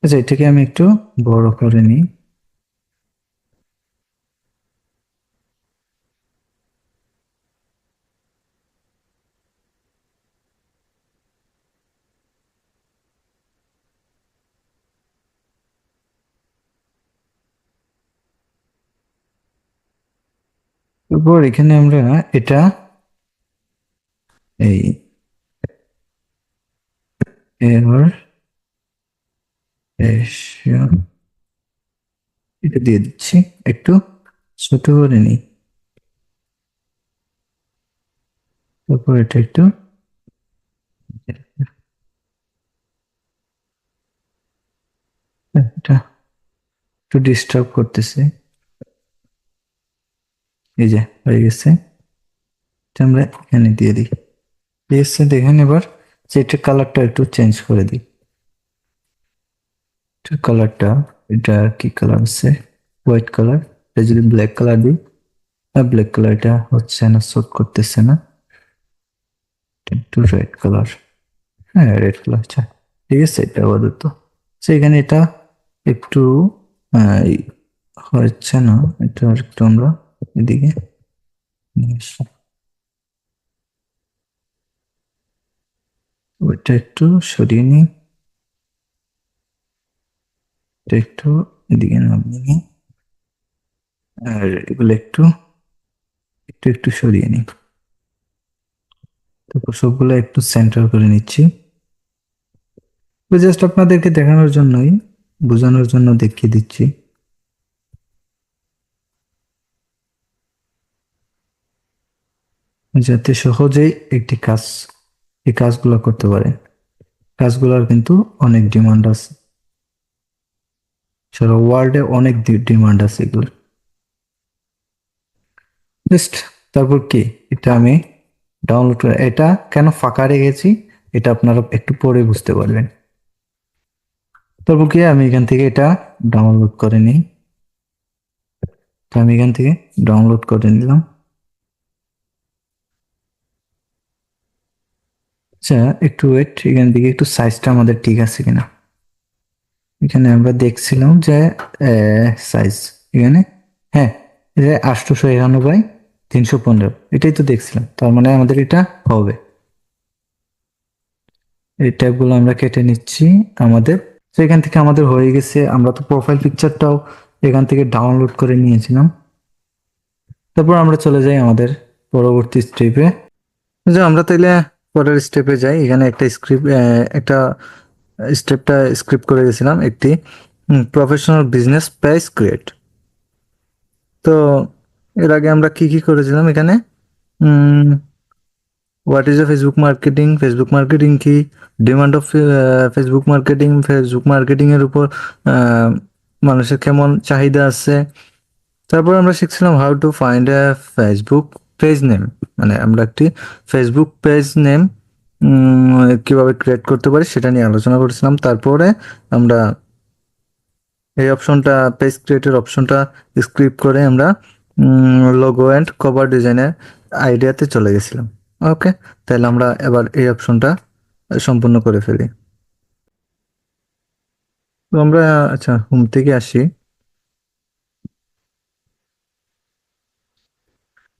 আচ্ছা, এটাকে আমি একটু বড় করে নিই। তারপর এখানে আমরা এটা এই এর এশিয়া এটা দিয়ে দিচ্ছি একটু। ছোট করে নিই। তারপর এটা একটু, এটা একটু ডিস্টার্ব করতেছে। এই যে হয়ে গেছে, এটা আমরা এখানে দিয়ে দিই। ঠিক আছে, দেখেন এবার যে এটা কালারটা একটু চেঞ্জ করে দিই। এটা কালারটা, এটা কি কালার আছে, হোয়াইট কালার। এটা যদি ব্ল্যাক কালার দিই, ব্ল্যাক কালার এটা হচ্ছে না, স্যুট করতেছে না। একটু রেড কালার, হ্যাঁ রেড কালার, আচ্ছা ঠিক আছে এটা আপাতত। সেখানে এটা একটু এই হচ্ছে না, এটা আর একটু আমরা এদিকে নিয়ে আসি। ওইটা একটু সরিয়ে নিই, এটা একটু এদিকে নামিয়ে নিই, আর এগুলো একটু একটু একটু সরিয়ে নিই। তারপর সবগুলো একটু সেন্টার করে নিচ্ছি। জাস্ট আপনাদেরকে দেখানোর জন্যই, বোঝানোর জন্য দেখিয়ে দিচ্ছি, যাতে সহজেই একটি কাজ, এই কাজগুলো করতে পারে। কাজগুলোর কিন্তু অনেক ডিমান্ড আছে, সারা ওয়ার্ল্ডে অনেক ডিমান্ড আছে এগুলোর। জাস্ট তারপর কি, এটা আমি ডাউনলোড করে, এটা কেন ফাঁকা রেখেছি এটা আপনারা একটু পরে বুঝতে পারবেন। তারপর কি আমি এখান থেকে এটা ডাউনলোড করে নিই। তো আমি এখান থেকে ডাউনলোড করে নিলাম। আচ্ছা একটু ওয়েট, এখান থেকে একটু সাইজটা আমাদের ঠিক আছে কিনা। এখানে আমরা দেখছিলাম যে সাইজ এখানে, হ্যাঁ এই যে 891 বাই 315, এটাই তো দেখছিলাম, তার মানে আমাদের এটা হবে। এই ট্যাবগুলো আমরা কেটে নিচ্ছি আমাদের। তো এখান থেকে আমাদের হয়ে গেছে, আমরা তো প্রোফাইল পিকচারটাও এখান থেকে ডাউনলোড করে নিয়েছিলাম। তারপর আমরা চলে যাই আমাদের পরবর্তী স্টেপে। যে আমরা তাইলে পরের স্টেপে যাই। এখানে একটা স্ক্রিপ্ট, একটা স্টেপটা স্ক্রিপ্ট করে গেছিলাম, একটি প্রফেশনাল বিজনেস পেজ ক্রিয়েট। তো এর আগে আমরা কি কি করেছিলাম এখানে, what is a Facebook marketing, Facebook marketing কি, demand of Facebook marketing, Facebook marketing এর উপর আহ, মানুষের কেমন চাহিদা আছে। তারপর আমরা শিখছিলাম how to find a Facebook page name, মানে আমরা একটি ফেসবুক পেজ নেম কিভাবে ক্রিয়েট করতে পারি সেটা নিয়ে আলোচনা করেছিলাম। তারপরে আমরা এই অপশনটা, পেজ ক্রিয়েটের অপশনটা স্ক্রিপ্ট করে আমরা লোগো অ্যান্ড কভার ডিজাইনের আইডিয়াতে চলে গেছিলাম। ওকে, তাহলে আমরা এবার এই অপশনটা সম্পূর্ণ করে ফেলি। তো আমরা, আচ্ছা হোম থেকে আসি,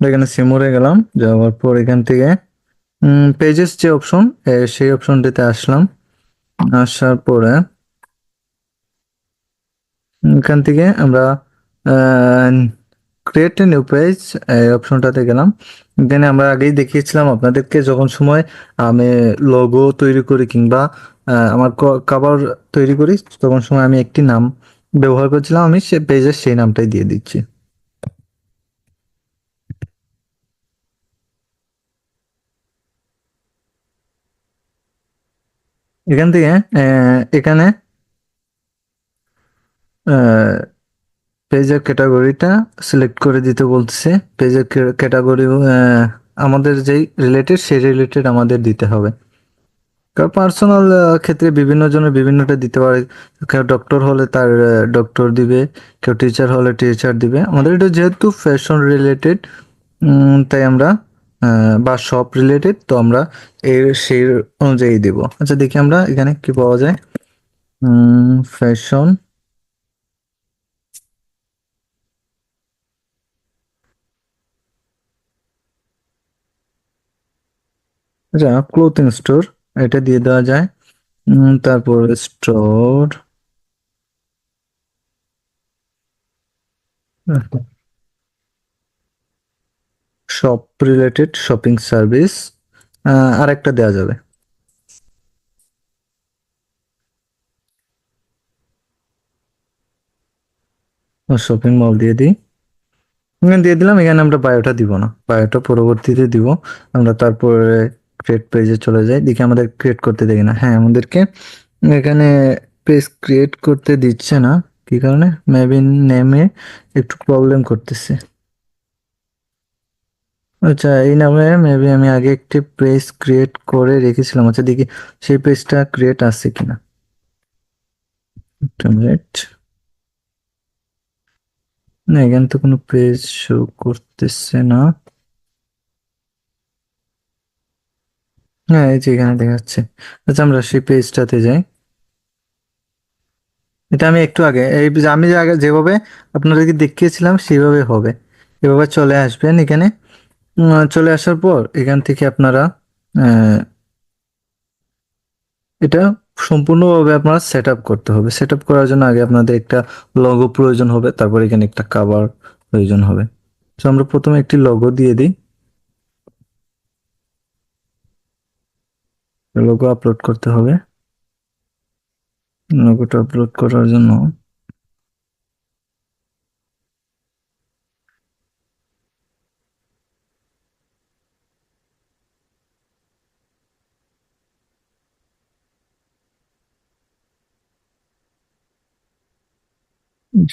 এখানে সিমুরে গেলাম, যাওয়ার পর এখান থেকে পেজেস যে অপশন, সেই অপশনটিতে আসলাম। আসার পরে এখান থেকে আমরা ক্রিয়েট এ নিউ পেজ এই অপশনটাতে গেলাম। এখানে আমরা আগেই দেখিয়েছিলাম আপনাদেরকে, যখন সময় আমি লোগো তৈরি করি কিংবা আমার কভার তৈরি করি, তখন সময় আমি একটি নাম ব্যবহার করছিলাম, আমি সে পেজের সেই নামটাই দিয়ে দিচ্ছি। এখান থেকে এখানে পেজের ক্যাটাগরিটা সিলেক্ট করে দিতে বলতেছে। পেজের ক্যাটাগরি আমাদের যেই রিলেটেড সেই রিলেটেড আমাদের দিতে হবে। কারণ পার্সোনাল ক্ষেত্রে বিভিন্ন জনের বিভিন্নটা দিতে পারে। কেউ ডক্টর হলে তার ডক্টর দিবে, কেউ টিচার হলে টিচার দিবে। আমাদের এটা যেহেতু ফ্যাশন রিলেটেড, তাই আমরা বা শপ রিলেটেড, তো আমরা এর সেই অনুযায়ী দিব। আচ্ছা দেখি আমরা এখানে কি পাওয়া যায়। ফ্যাশন, আচ্ছা ক্লোথিং স্টোর, এটা দিয়ে দেওয়া যায়। তারপর store, shop related shopping service, আর একটা দেওয়া যাবে, শপিং মল দিয়ে দিই। এখানে দিয়ে দিলাম, এখানে আমরা বায়োটা দিব না, বায়োটা পরবর্তীতে দিব। আমরা তারপরে ক্রিয়েট পেজে চলে যাই, দেখি আমাদের ক্রিয়েট করতে দেখি না, হ্যাঁ আমাদেরকে এখানে পেজ ক্রিয়েট করতে দিচ্ছে না। কি কারণে? মেবি নেমে একটু প্রবলেম করতেছে। আচ্ছা, এই নামে মেবি আমি আগে একটি পেজ ক্রিয়েট করে রেখেছিলাম। আচ্ছা দেখি সেই পেজটা ক্রিয়েট আছে কিনা। একটা মিনিট। না, এখানে তো কোনো পেজ শো করতেছে না। হ্যাঁ, এই যে এখানে দেখাচ্ছে। আচ্ছা, আমরা সেই পেজটাতে যাই। এটা আমি একটু আগে এই যে আমি যে আগে যেভাবে আপনাদেরকে দেখিয়েছিলাম সেইভাবে হবে। এভাবে চলে আসবেন এখানে। চলে আসার পর এখান থেকে আপনারা আহ, এটা সম্পূর্ণভাবে আপনারা সেট আপ করতে হবে। সেট আপ করার জন্য আগে আপনাদের একটা লগো প্রয়োজন হবে, তারপর এখানে একটা কাভার প্রয়োজন হবে। তো আমরা প্রথমে একটি লগো দিয়ে দিই। লগো আপলোড করতে হবে। লগোটা আপলোড করার জন্য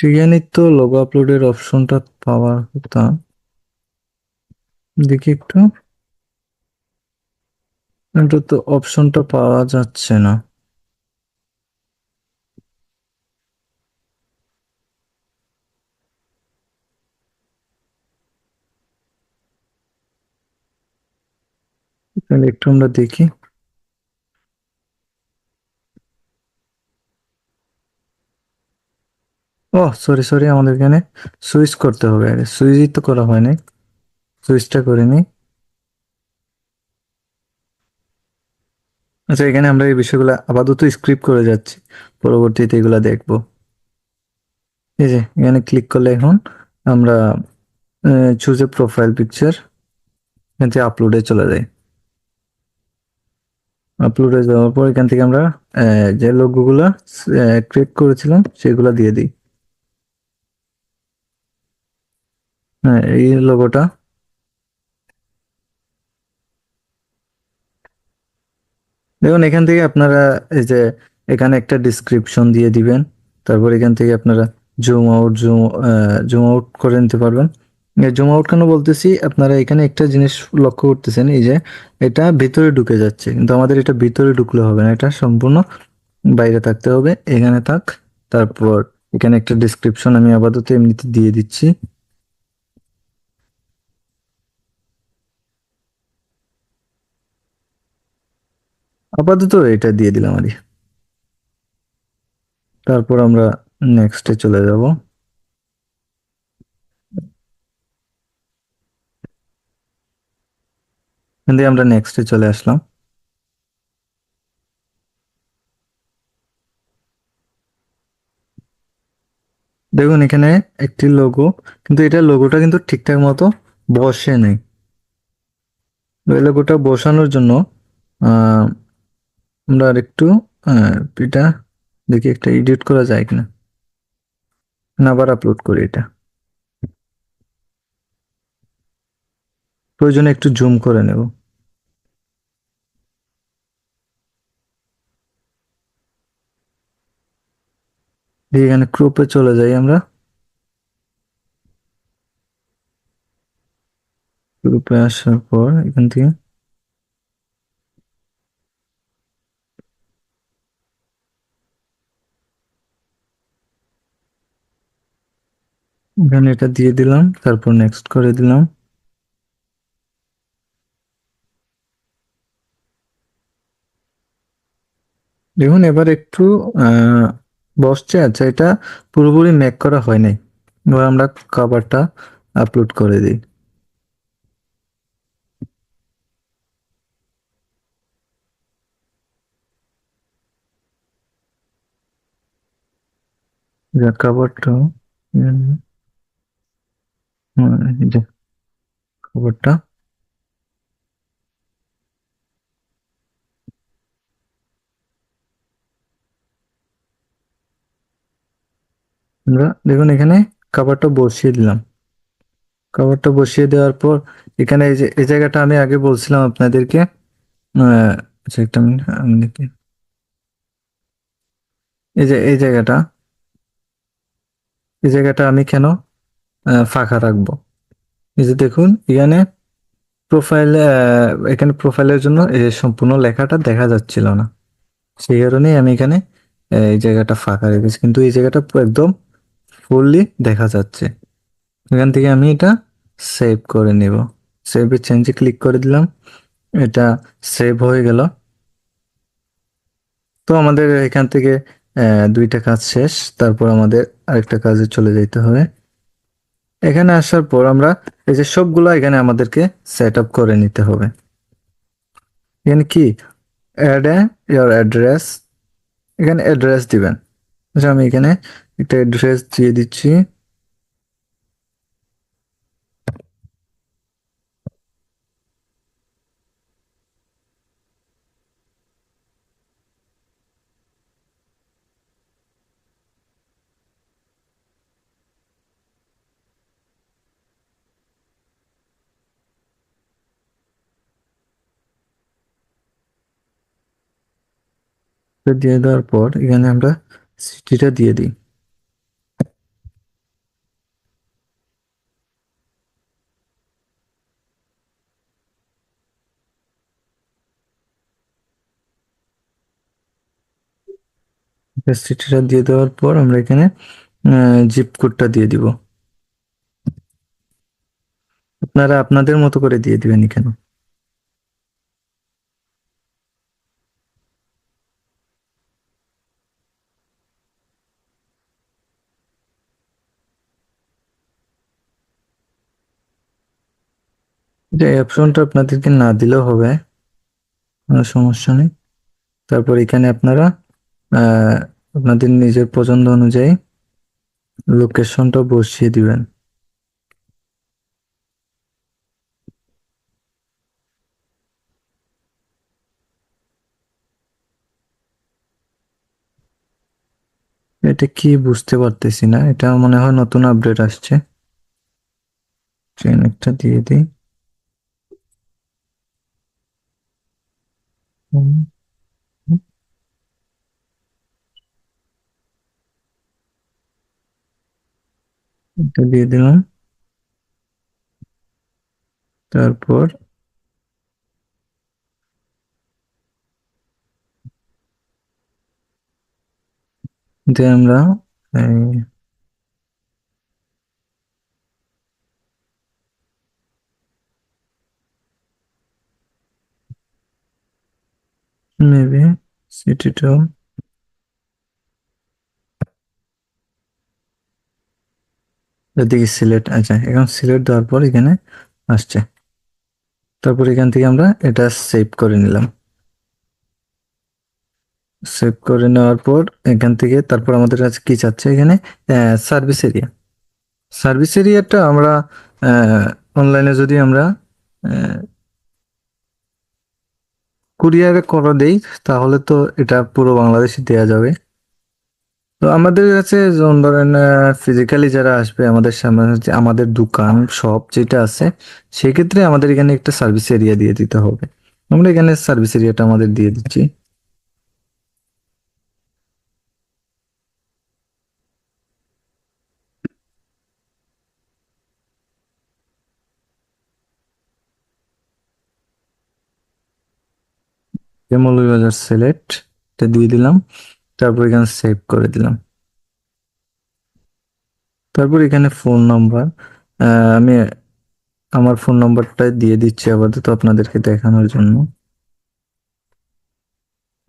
যেখানে তো লগো আপলোডের অপশনটা পাওয়ার কথা, দেখি একটু। এটা তো অপশনটা পাওয়া যাচ্ছে না। তাহলে একটু আমরা দেখি। ও, সরি সরি, আমাদের এখানে সুইচ করতে হবে আগে। সুইচই তো করা হয় নাই, সুইচটা করে নিই। আচ্ছা, এখানে আমরা এই বিষয়গুলো আপাতত স্ক্রিপ্ট করে যাচ্ছি, পরবর্তীতে এগুলা দেখবো। এই যে এখানে ক্লিক করলে এখন আমরা চুজ এ প্রোফাইল পিকচার, এখান থেকে আপলোডে চলে যাই। আপলোডে যাওয়ার পর এখান থেকে আমরা যে লোগোগুলা ক্রিয়েট করেছিলাম সেগুলা দিয়ে দিই। হ্যাঁ, এই লোগোটা। দেখুন এখান থেকে আপনারা এই যে এখানে একটা ডিসক্রিপশন দিয়ে দিবেন। তারপর এখান থেকে আপনারা জুম আউট করে নিতে পারবেন। জুম আউট কেন বলতেছি, আপনারা এখানে একটা জিনিস লক্ষ্য করতেছেন, এই যে এটা ভিতরে ঢুকে যাচ্ছে, কিন্তু আমাদের এটা ভিতরে ঢুকলে হবে না, এটা সম্পূর্ণ বাইরে থাকতে হবে। এখানে থাক। তারপর এখানে একটা ডিসক্রিপশন আমি আপাতত এমনিতে দিয়ে দিচ্ছি। আপাতত এটা দিয়ে দিলাম আর কি। তারপর আমরা নেক্সটে চলে যাব। এখান থেকে আমরা নেক্সটে চলে আসলাম। দেখুন এখানে একটি লোগো, কিন্তু এটা লোগোটা কিন্তু ঠিকঠাক মতো বসে নেই। ওই লোগোটা বসানোর জন্য আহ, আমরা আরেকটু এটা দেখি একটা এডিট করা যায় কিনা। না, আবার আপলোড করি এটা। প্রয়োজনে একটু জুম করে নেব। দিয়ে এখানে ক্রপে চলে যাই আমরা। গ্রুপে আসার পর এখান থেকে এখানে এটা দিয়ে দিলাম, তারপর নেক্সট করে দিলাম। দেখুন এবার একটু আহ বসছে। আচ্ছা, এটা পুরোপুরি মেক করা হয় নাই। এবার আমরা কভারটা আপলোড করে দিই। কভারটা, এই যে কভারটা আমরা দেখুন এখানে কভারটা বসিয়ে দিলাম। কভারটা বসিয়ে দেওয়ার পর এখানে এই যে এই জায়গাটা আমি আগে বলছিলাম আপনাদেরকে, আহ, আচ্ছা একটা মিনিট, আমি দেখি। এই যে এই জায়গাটা আমি কেন ফাঁকা রাখবো? এই যে দেখুন এখানে প্রোফাইল, এখানে প্রোফাইলের জন্য এই যে সম্পূর্ণ লেখাটা দেখা যাচ্ছিল না, সেই কারণেই আমি এখানে এই জায়গাটা ফাঁকা রেখেছি, কিন্তু এই জায়গাটা পুরো একদম ফুললি দেখা যাচ্ছে। এখান থেকে আমি এটা সেভ করে নিব। সেভে চেঞ্জে ক্লিক করে দিলাম, এটা সেভ হয়ে গেল। তো আমাদের এখান থেকে দুইটা কাজ শেষ, তারপর আমাদের আরেকটা কাজে চলে যেতে হবে। এখানে আসার পর আমরা এই যে সবগুলো এখানে আমাদেরকে সেট আপ করে নিতে হবে। এখানে কি অ্যাড ইয়ার অ্যাড্রেস, এখানে অ্যাড্রেস দিবেন। আচ্ছা আমি এখানে একটা অ্যাড্রেস দিয়ে দিচ্ছি। তো দিয়ে দেওয়ার পর এখানে আমরা সিটিটা দিয়ে দিই। সিটিটা দিয়ে দেওয়ার পর আমরা এখানে জিপ কোডটা দিয়ে দিব। আপনারা আপনাদের মতো করে দিয়ে দিবেন এখানে। যে অপশনটা আপনাদেরকে না দিলেও হবে, কোনো সমস্যা নেই। তারপর এখানে আপনারা আহ, আপনাদের নিজের পছন্দ অনুযায়ী লোকেশনটা বসিয়ে দিবেন। এটা কি বুঝতে পারতেছি না, এটা মনে হয় নতুন আপডেট আসছে। ট্রেন একটা দিয়ে দিই। হুম, এটা দিয়ে দিলাম। তারপর দিয়ে আমরা মেবি সিটিটাও এদিকে সিলেক্ট, আচ্ছা এখন সিলেক্ট দেওয়ার পর এখানে আসছে। তারপর এখান থেকে আমরা এটা সেভ করে নিলাম। সেভ করে নেওয়ার পর এখান থেকে তারপর আমাদের কাছে কি চাচ্ছে এখানে সার্ভিস এরিয়া। সার্ভিস এরিয়াটা আমরা অনলাইনে যদি আমরা কুরিয়ারে করে দেই তাহলে তো এটা পুরো বাংলাদেশে দেওয়া যাবে। তো আমাদের কাছে যেমন ধরেন ফিজিক্যালি যারা আসবে আমাদের সামনে, যে আমাদের দোকান শপ যেটা আছে, সেক্ষেত্রে আমাদের এখানে একটা সার্ভিস এরিয়া দিয়ে দিতে হবে। আমরা এখানে সার্ভিস এরিয়াটা আমাদের দিয়ে দিচ্ছি। মৌলভীবাজার সিলেক্ট, এটা দিয়ে দিলাম। তারপর এখানে সেভ করে দিলাম। তারপর এখানে ফোন নাম্বার, আমি আমার ফোন নাম্বারটা দিয়ে দিচ্ছি আপাতত আপনাদেরকে দেখানোর জন্য।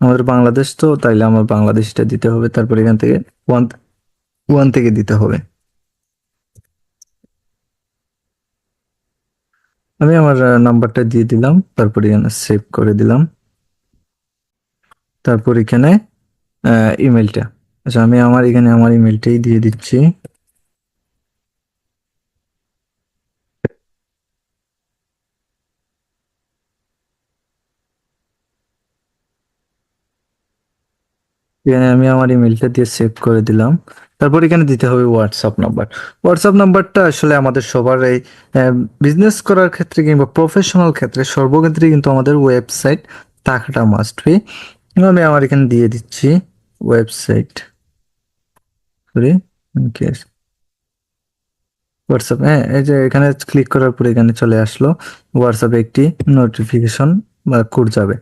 আমাদের বাংলাদেশ তো, তাইলে আমার বাংলাদেশটা দিতে হবে। তারপর এখান থেকে ওয়ান ওয়ান থেকে দিতে হবে। আমি আমার নাম্বারটা দিয়ে দিলাম, তারপর এখানে সেভ করে দিলাম। তারপর এখানে ইমেলটা, আচ্ছা আমি আমার এখানে আমার ইমেলটাই দিয়ে দিচ্ছি। এখানে আমি আমার ইমেলটা দিয়ে সেভ করে দিলাম। তারপর এখানে দিতে হবে হোয়াটসঅ্যাপ নাম্বার। হোয়াটসঅ্যাপ নাম্বারটা আসলে আমাদের সবার এই বিজনেস করার ক্ষেত্রে কিংবা প্রফেশনাল ক্ষেত্রে সর্বক্ষেত্রে কিন্তু আমাদের ওয়েবসাইট থাকাটা মাস্ট বি। আমি আমার এখানে দিয়ে দিচ্ছি ওয়েবসাইট, সরি, হোয়াটসঅ্যাপ। হ্যাঁ, এই যে এখানে ক্লিক করার পরে এখানে চলে আসলো হোয়াটসঅ্যাপে একটি নোটিফিকেশন বা কোড যাবে।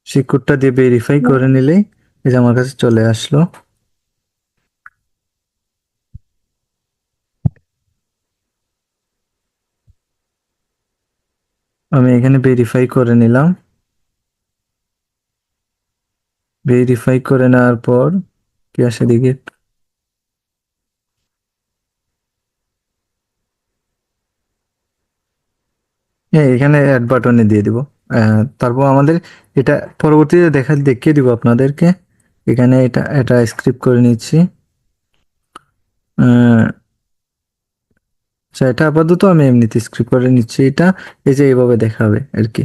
সেই কোডটা দিয়ে ভেরিফাই করে নিলেই এই যে আমার কাছে চলে আসলো। আমি এখানে ভেরিফাই করে নিলাম। ভেরিফাই করে নেওয়ার পর কি আসে দেখি। হ্যাঁ, এখানে অ্যাড বাটনে দিয়ে দিব। তারপর আমাদের এটা পরবর্তীতে দেখিয়ে দিব আপনাদেরকে। এখানে এটা এটা স্ক্রিপ্ট করে নিচ্ছি। আচ্ছা, এটা আপাতত আমি এমনিতে স্ক্রিপ্ট করে নিচ্ছি। এটা এই যে এইভাবে দেখাবে আর কি।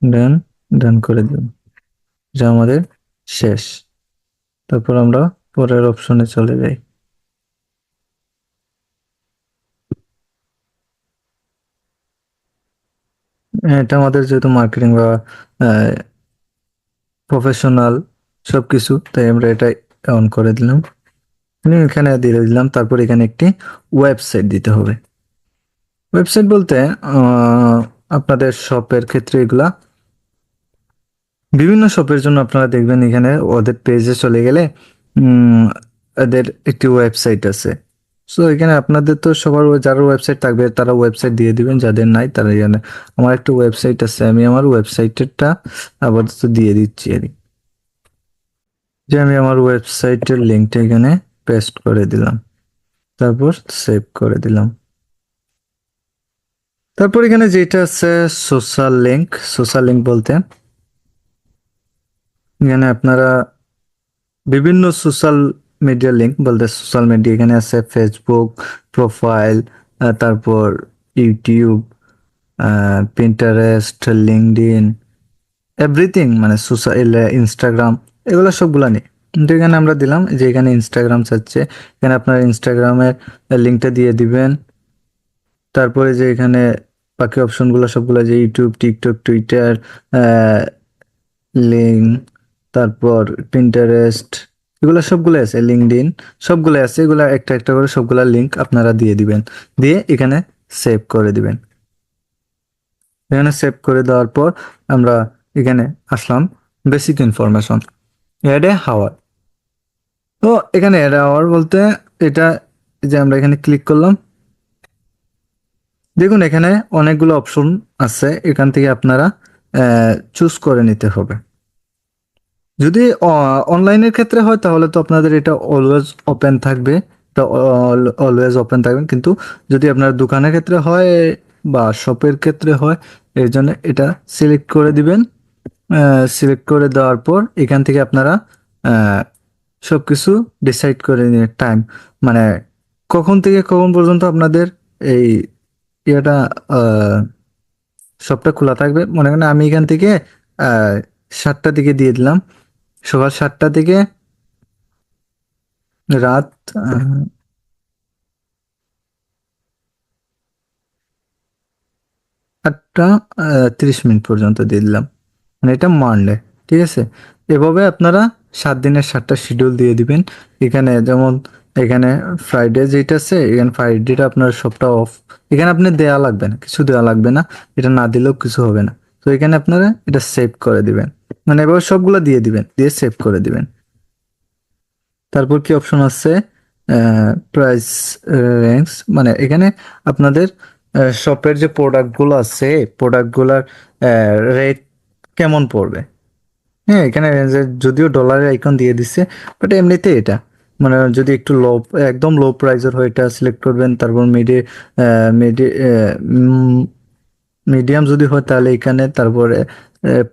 ডান, ডান করে দিলাম। যা আমাদের শেষ। তারপর আমরা পরের অপশনে চলে যাই। এটা আমাদের যেহেতু মার্কেটিং বা প্রফেশনাল সবকিছু, তাই আমরা এটা অন করে দিলাম। আমি এখানে দিয়ে দিলাম। তারপর এখানে একটি ওয়েবসাইট দিতে হবে। ওয়েবসাইট বলতে আপনাদের শপের ক্ষেত্রে এগুলা বিভিন্ন শপের জন্য আপনারা দেখবেন এখানে ওদের পেজে চলে গেলে উম, এদের একটি ওয়েবসাইট আছে। সো এখানে আপনাদের তো সবার যার ওয়েবসাইট থাকবে তারা ওয়েবসাইট দিয়ে দিবেন, যাদের নাই তারা এখানে। আমার একটা ওয়েবসাইট আছে, আমি আমার ওয়েবসাইটেরটা আপাতত দিয়ে দিচ্ছি আর কি। যে আমি আমার ওয়েবসাইটের লিঙ্কটা এখানে পেস্ট করে দিলাম। তারপর সেভ করে দিলাম। তারপর এখানে যেটা আছে সোশ্যাল লিঙ্ক। সোশ্যাল লিঙ্ক বলতে এখানে আপনারা বিভিন্ন সোশ্যাল মিডিয়া লিঙ্ক বলতে সোশ্যাল মিডিয়া এখানে আছে ফেসবুক প্রোফাইল, তারপর ইউটিউব, পিন্টারেস্ট, লিঙ্কডইন, এভরিথিং, মানে সোশ্যাল, ইনস্টাগ্রাম, এগুলো সবগুলা নেই। কিন্তু এখানে আমরা দিলাম যে এখানে ইনস্টাগ্রাম চাচ্ছে, এখানে আপনার ইনস্টাগ্রামের লিঙ্কটা দিয়ে দিবেন। তারপরে যে এখানে বাকি অপশনগুলো সবগুলো যে ইউটিউব, টিকটক, টুইটার, লিঙ্ক, তারপর পিন্টারেস্ট, এগুলো সবগুলো আছে, লিঙ্কডইন সবগুলো আছে। এগুলা একটা একটা করে সবগুলা লিঙ্ক আপনারা দিয়ে দিবেন, দিয়ে এখানে সেভ করে দিবেন। এখানে সেভ করে দেওয়ার পর আমরা এখানে আসলাম বেসিক ইনফরমেশন, অ্যাড এ হাওয়ার। তো এখানে অ্যাড হাওয়ার বলতে এটা, এই যে আমরা এখানে ক্লিক করলাম, দেখুন এখানে অনেকগুলো অপশন আছে, এখান থেকে আপনারা চুজ করে নিতে হবে। যদি অনলাইনের ক্ষেত্রে হয় তাহলে তো আপনাদের এটা অলওয়েজ ওপেন থাকবে, এটা অলওয়েজ ওপেন থাকবে। কিন্তু যদি আপনার দোকানের ক্ষেত্রে হয় বা শপের ক্ষেত্রে হয়, এর জন্য এটা সিলেক্ট করে দিবেন। সিলেক্ট করে দেওয়ার পর এখান থেকে আপনারা সবকিছু ডিসাইড করে নিন টাইম, মানে কখন থেকে কখন পর্যন্ত আপনাদের এই ইয়েটা শপটা খোলা থাকবে। মনে করেন আমি এখান থেকে 7টার দিকে দিয়ে দিলাম, সকাল 7টা থেকে রাত 8টা 30 মিনিট পর্যন্ত দিয়ে দিলাম, মানে এটা মানডে। ঠিক আছে, এভাবে আপনারা 7 দিনের 7টা শিডিউল দিয়ে দিবেন। এখানে যেমন এখানে ফ্রাইডে যেটা আছে, এখানে ফ্রাইডেটা আপনার সবটা অফ। এখানে আপনি দেয়া লাগবে না, কিছু দেওয়া লাগবে না, এটা না দিলেও কিছু হবে না। তো এখানে আপনারা এটা সেভ করে দিবেন, মানে এভাবে সবগুলো দিয়ে দিবেন, দিয়ে সেভ করে দিবেন। তারপর কি অপশন আছে, প্রাইস রেঞ্জ, মানে এখানে আপনাদের শপের যে প্রোডাক্টগুলো আছে প্রোডাক্টগুলোর রেট কেমন পড়বে। হ্যাঁ, এখানে যদিও ডলারের আইকন দিয়ে দিচ্ছে, বাট এমনিতে এটা মানে যদি একটু লো, একদম লো প্রাইসের হয় এটা সিলেক্ট করবেন। তারপর মিডি মিডিয়াম যদি হয় তাহলে এখানে, তারপরে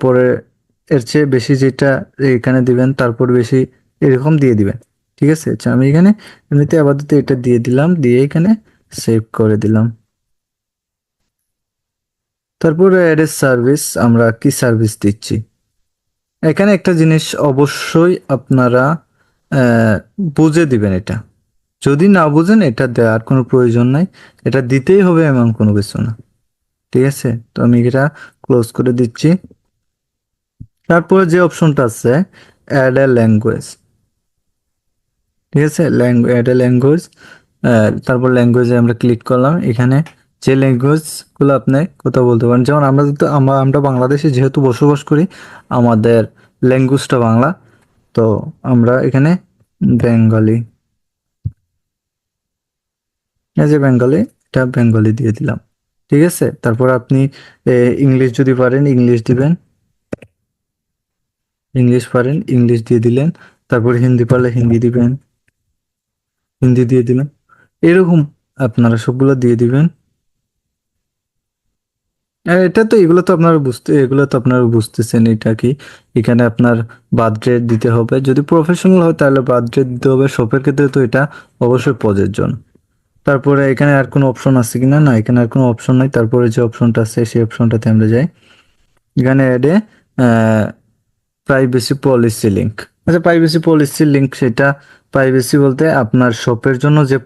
পরে এর চেয়ে বেশি যেটা এখানে দিবেন, তারপর বেশি এরকম দিয়ে দিবেন। ঠিক আছে, আচ্ছা আমি এখানে এমনিতে আপাতত এটা দিয়ে দিলাম, দিয়ে এখানে সেভ করে দিলাম। তারপরে অ্যাড সার্ভিস, আমরা কি সার্ভিস দিচ্ছি। এখানে একটা জিনিস অবশ্যই আপনারা আহ, বুঝে দিবেন এটা। যদি না বুঝেন এটা দেওয়ার কোনো প্রয়োজন নাই, এটা দিতেই হবে এমন কোনো কিছু না। ঠিক আছে, তো আমি এটা ক্লোজ করে দিচ্ছি। তারপরে যে অপশনটা আছে অ্যাড এ ল্যাঙ্গুয়েজ, ঠিক আছে, অ্যাড এ ল্যাঙ্গুয়েজ। তারপর ল্যাঙ্গুয়েজে আমরা ক্লিক করলাম। এখানে যে ল্যাঙ্গুয়েজ গুলো আপনি কথা বলতে পারেন, যেমন আমরা তো আমরা বাংলাদেশে যেহেতু বসবাস করি, আমাদের ল্যাঙ্গুয়েজটা বাংলা, তো আমরা এখানে বেঙ্গলি, এই যে বেঙ্গলি, এটা বেঙ্গলি দিয়ে দিলাম। ঠিক আছে, তারপর আপনি ইংলিশ যদি পারেন ইংলিশ দিবেন, ইংলিশ পারেন ইংলিশ দিয়ে দিলেন। তারপর হিন্দি পারলে হিন্দি দিবেন, হিন্দি দিয়ে দিলেন। এরকম আপনারা সবগুলো দিয়ে দিবেন। এটা তো এগুলো তো আপনারা এগুলো তো আপনারা বুঝতেছেন এটা কি। এখানে আপনার বার্থডে দিতে হবে, যদি প্রফেশনাল হয় তাহলে বার্থডে দিতে হবে। শপের ক্ষেত্রে তো এটা অবশ্যই প্রযোজ্য। তারপরে এখানে আর কোনো অপশন আছে কিনা, না এখানে আর কোনো অপশন নাই। তারপরে যে অপশনটা আছে সেই অপশনটাতে আমরা যাই। এখানে অ্যাডে প্রাইভেসি পলিসি লিঙ্ক। আচ্ছা, প্রাইভেসি পলিসি লিঙ্ক, সেটা প্রাইভেসি বলতে আপনার শপের জন্য যে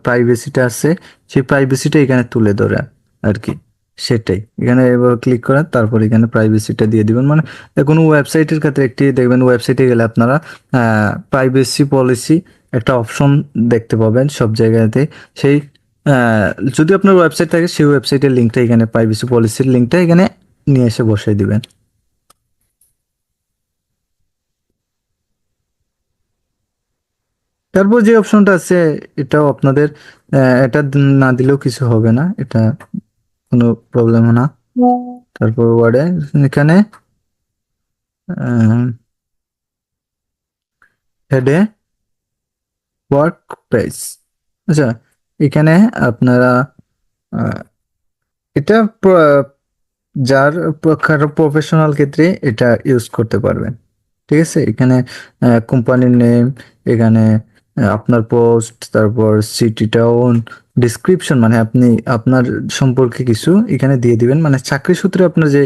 প্রাইভেসিটা আছে সেই প্রাইভেসিটা এখানে তুলে ধরে আর কি। সেটাই এখানে এবার ক্লিক করেন, তারপর এখানে প্রাইভেসিটা দিয়ে দিবেন। মানে কোনো ওয়েবসাইটের ক্ষেত্রে একটি দেখবেন, ওয়েবসাইটে গেলে আপনারা প্রাইভেসি পলিসি একটা অপশন দেখতে পাবেন সব জায়গাতে। সেই যদি আপনার ওয়েবসাইট থাকে সেই ওয়েবসাইটের লিঙ্কটা এখানে, প্রাইভেসি পলিসির লিঙ্কটা এখানে নিয়ে এসে বসাই দিবেন। তারপর যে অপশনটা আছে এটাও আপনাদের এটা না দিলেও কিছু হবে না, এটা কোনো প্রবলেম না। তারপর ওয়ার্ডে এখানে হেডে ওয়ার্ক পেজ। আচ্ছা, এখানে আপনারা আহ, এটা যার প্রফেশনাল ক্ষেত্রে এটা ইউজ করতে পারবেন। ঠিক আছে, এখানে কোম্পানির নেম, এখানে আপনার পোস্ট, তারপর সিটি টাউন, ডিসক্রিপশন, মানে আপনি আপনার সম্পর্কে কিছু এখানে দিয়ে দিবেন। মানে চাকরি সূত্রে আপনার যে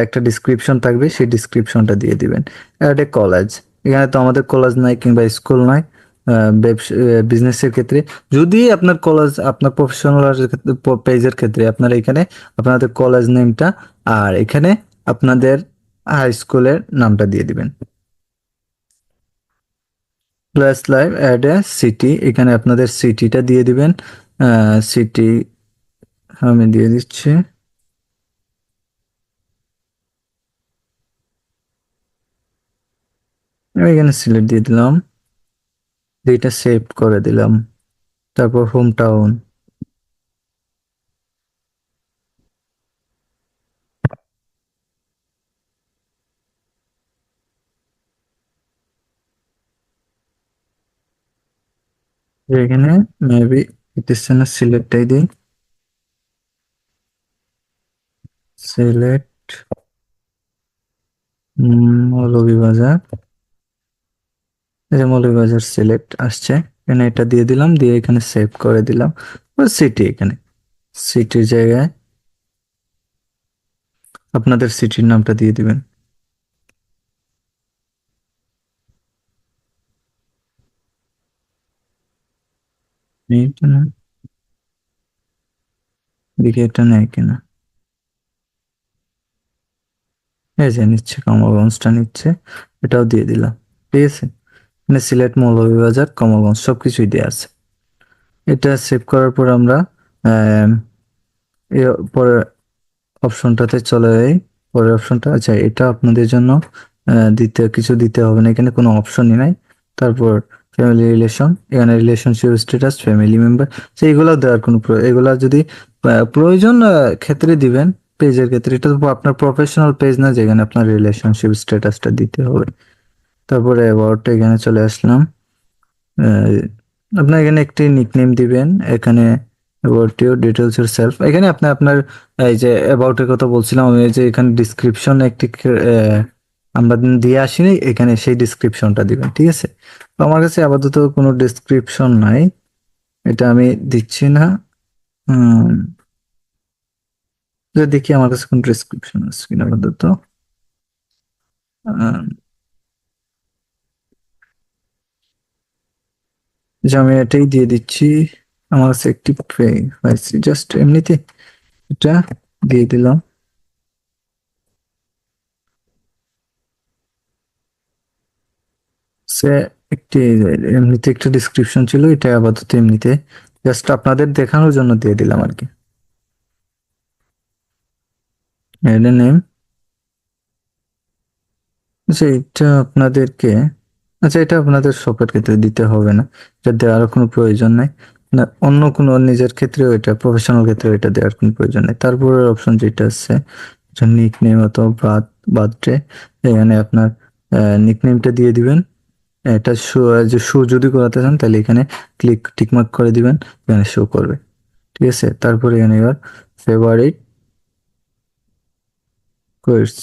একটা ডিসক্রিপশন থাকবে সেই ডিসক্রিপশনটা দিয়ে দিবেন। অ্যাট এ কলেজ, এখানে তো আমাদের কলেজ নাই কিংবা স্কুল নাই। ব্যবসা বিজনেসের ক্ষেত্রে যদি আপনার কলেজ, আপনার প্রফেশনাল পেজের ক্ষেত্রে আপনার এখানে আপনাদের কলেজ নেমটা আর এখানে আপনাদের হাই স্কুলের নামটা দিয়ে দিবেন। Plus live add a city, এখানে আপনাদের সিটিটা দিয়ে দিবেন। সিটি আমি দিয়ে দিচ্ছি। আমি এখানে সিলেক্ট দিয়ে দিলাম, এটা সেভ করে দিলাম। তারপর হোম টাউন, এখানে মেবি ইটিসেন সিলেক্টটাই দিই, সিলেক্ট মৌলভীবাজার। এই যে মৌলভীবাজার সিলেক্ট আসছে, এখানে এটা দিয়ে দিলাম, দিয়ে এখানে সেভ করে দিলাম। সিটি, এখানে সিটির জায়গায় আপনাদের সিটির নামটা দিয়ে দিবেন। এইটা না, দেখি এটা নেয় কিনা। এই যে নিচ্ছে, কমলগঞ্জটা নিচ্ছে, এটাও দিয়ে দিলাম। ঠিক আছে, মানে সিলেট, মৌলভীবাজার, কমলগঞ্জ সবকিছুই দেওয়া আছে। এটা সেভ করার পর আমরা আহ, পরের অপশনটাতে চলে যাই। পরের অপশনটা, আচ্ছা এটা আপনাদের জন্য দিতে কিছু দিতে হবে না, এখানে কোনো অপশনই নাই। তারপর ফ্যামিলি রিলেশন, এখানে রিলেশনশিপ স্ট্যাটাস, ফ্যামিলি মেম্বার, এগুলো দেওয়ার কোনো এগুলা যদি প্রয়োজন ক্ষেত্রে দিবেন। পেজের ক্ষেত্রে এটা তো আপনার প্রফেশনাল পেজ না যেখানে আপনার রিলেশনশিপ স্ট্যাটাসটা দিতে হবে। তারপরে অ্যাবাউট, এখানে চলে আসলাম। আহ, আপনার এখানে একটি নিকনেম দিবেন। এখানে about your details your self, এখানে আপনি আপনার এই যে অ্যাবাউট এর কথা বলছিলাম আমি, এই যে এখানে ডিসক্রিপশন একটি আমরা দিয়ে আসিনি, এখানে সেই ডিসক্রিপশনটা দিবেন। ঠিক আছে, তো আমার কাছে আপাতত কোনো ডিসক্রিপশন নাই, এটা আমি দিচ্ছি না। হুম, যে দেখি আমার কাছে কোন প্রেসক্রিপশন আছে কিনা আপাতত। আহ, যে আমি এটাই দিয়ে দিচ্ছি। আমার কাছে একটি পাইছি জাস্ট এমনিতে, এটা দিয়ে দিলাম। সে একটি এমনিতে একটা ডিসক্রিপশন ছিল, এটা আপাতত এমনিতে জাস্ট আপনাদের দেখানোর জন্য দিয়ে দিলাম আর কি। এর নেম, আচ্ছা এটা আপনাদেরকে, আচ্ছা এটা আপনাদের সবার ক্ষেত্রে দিতে হবে না, এটা দেওয়ার কোনো প্রয়োজন নাই। না অন্য কোনো নিজের ক্ষেত্রে এটা প্রফেশনাল ক্ষেত্রে এটা দেওয়ার কোনো প্রয়োজন নেই। তারপরের অপশন যেটা আছে, এটা নিক নেম অথবা বার্থডে, এখানে আপনার নিক নেমটা দিয়ে দিবেন। এটা শো, যে শো যদি করাতে চান তাহলে এখানে টিকমার্ক করে দিবেন, এখানে শো করবে। ঠিক আছে, তারপরে এখানে এবার ফেভারিট কোয়েটস,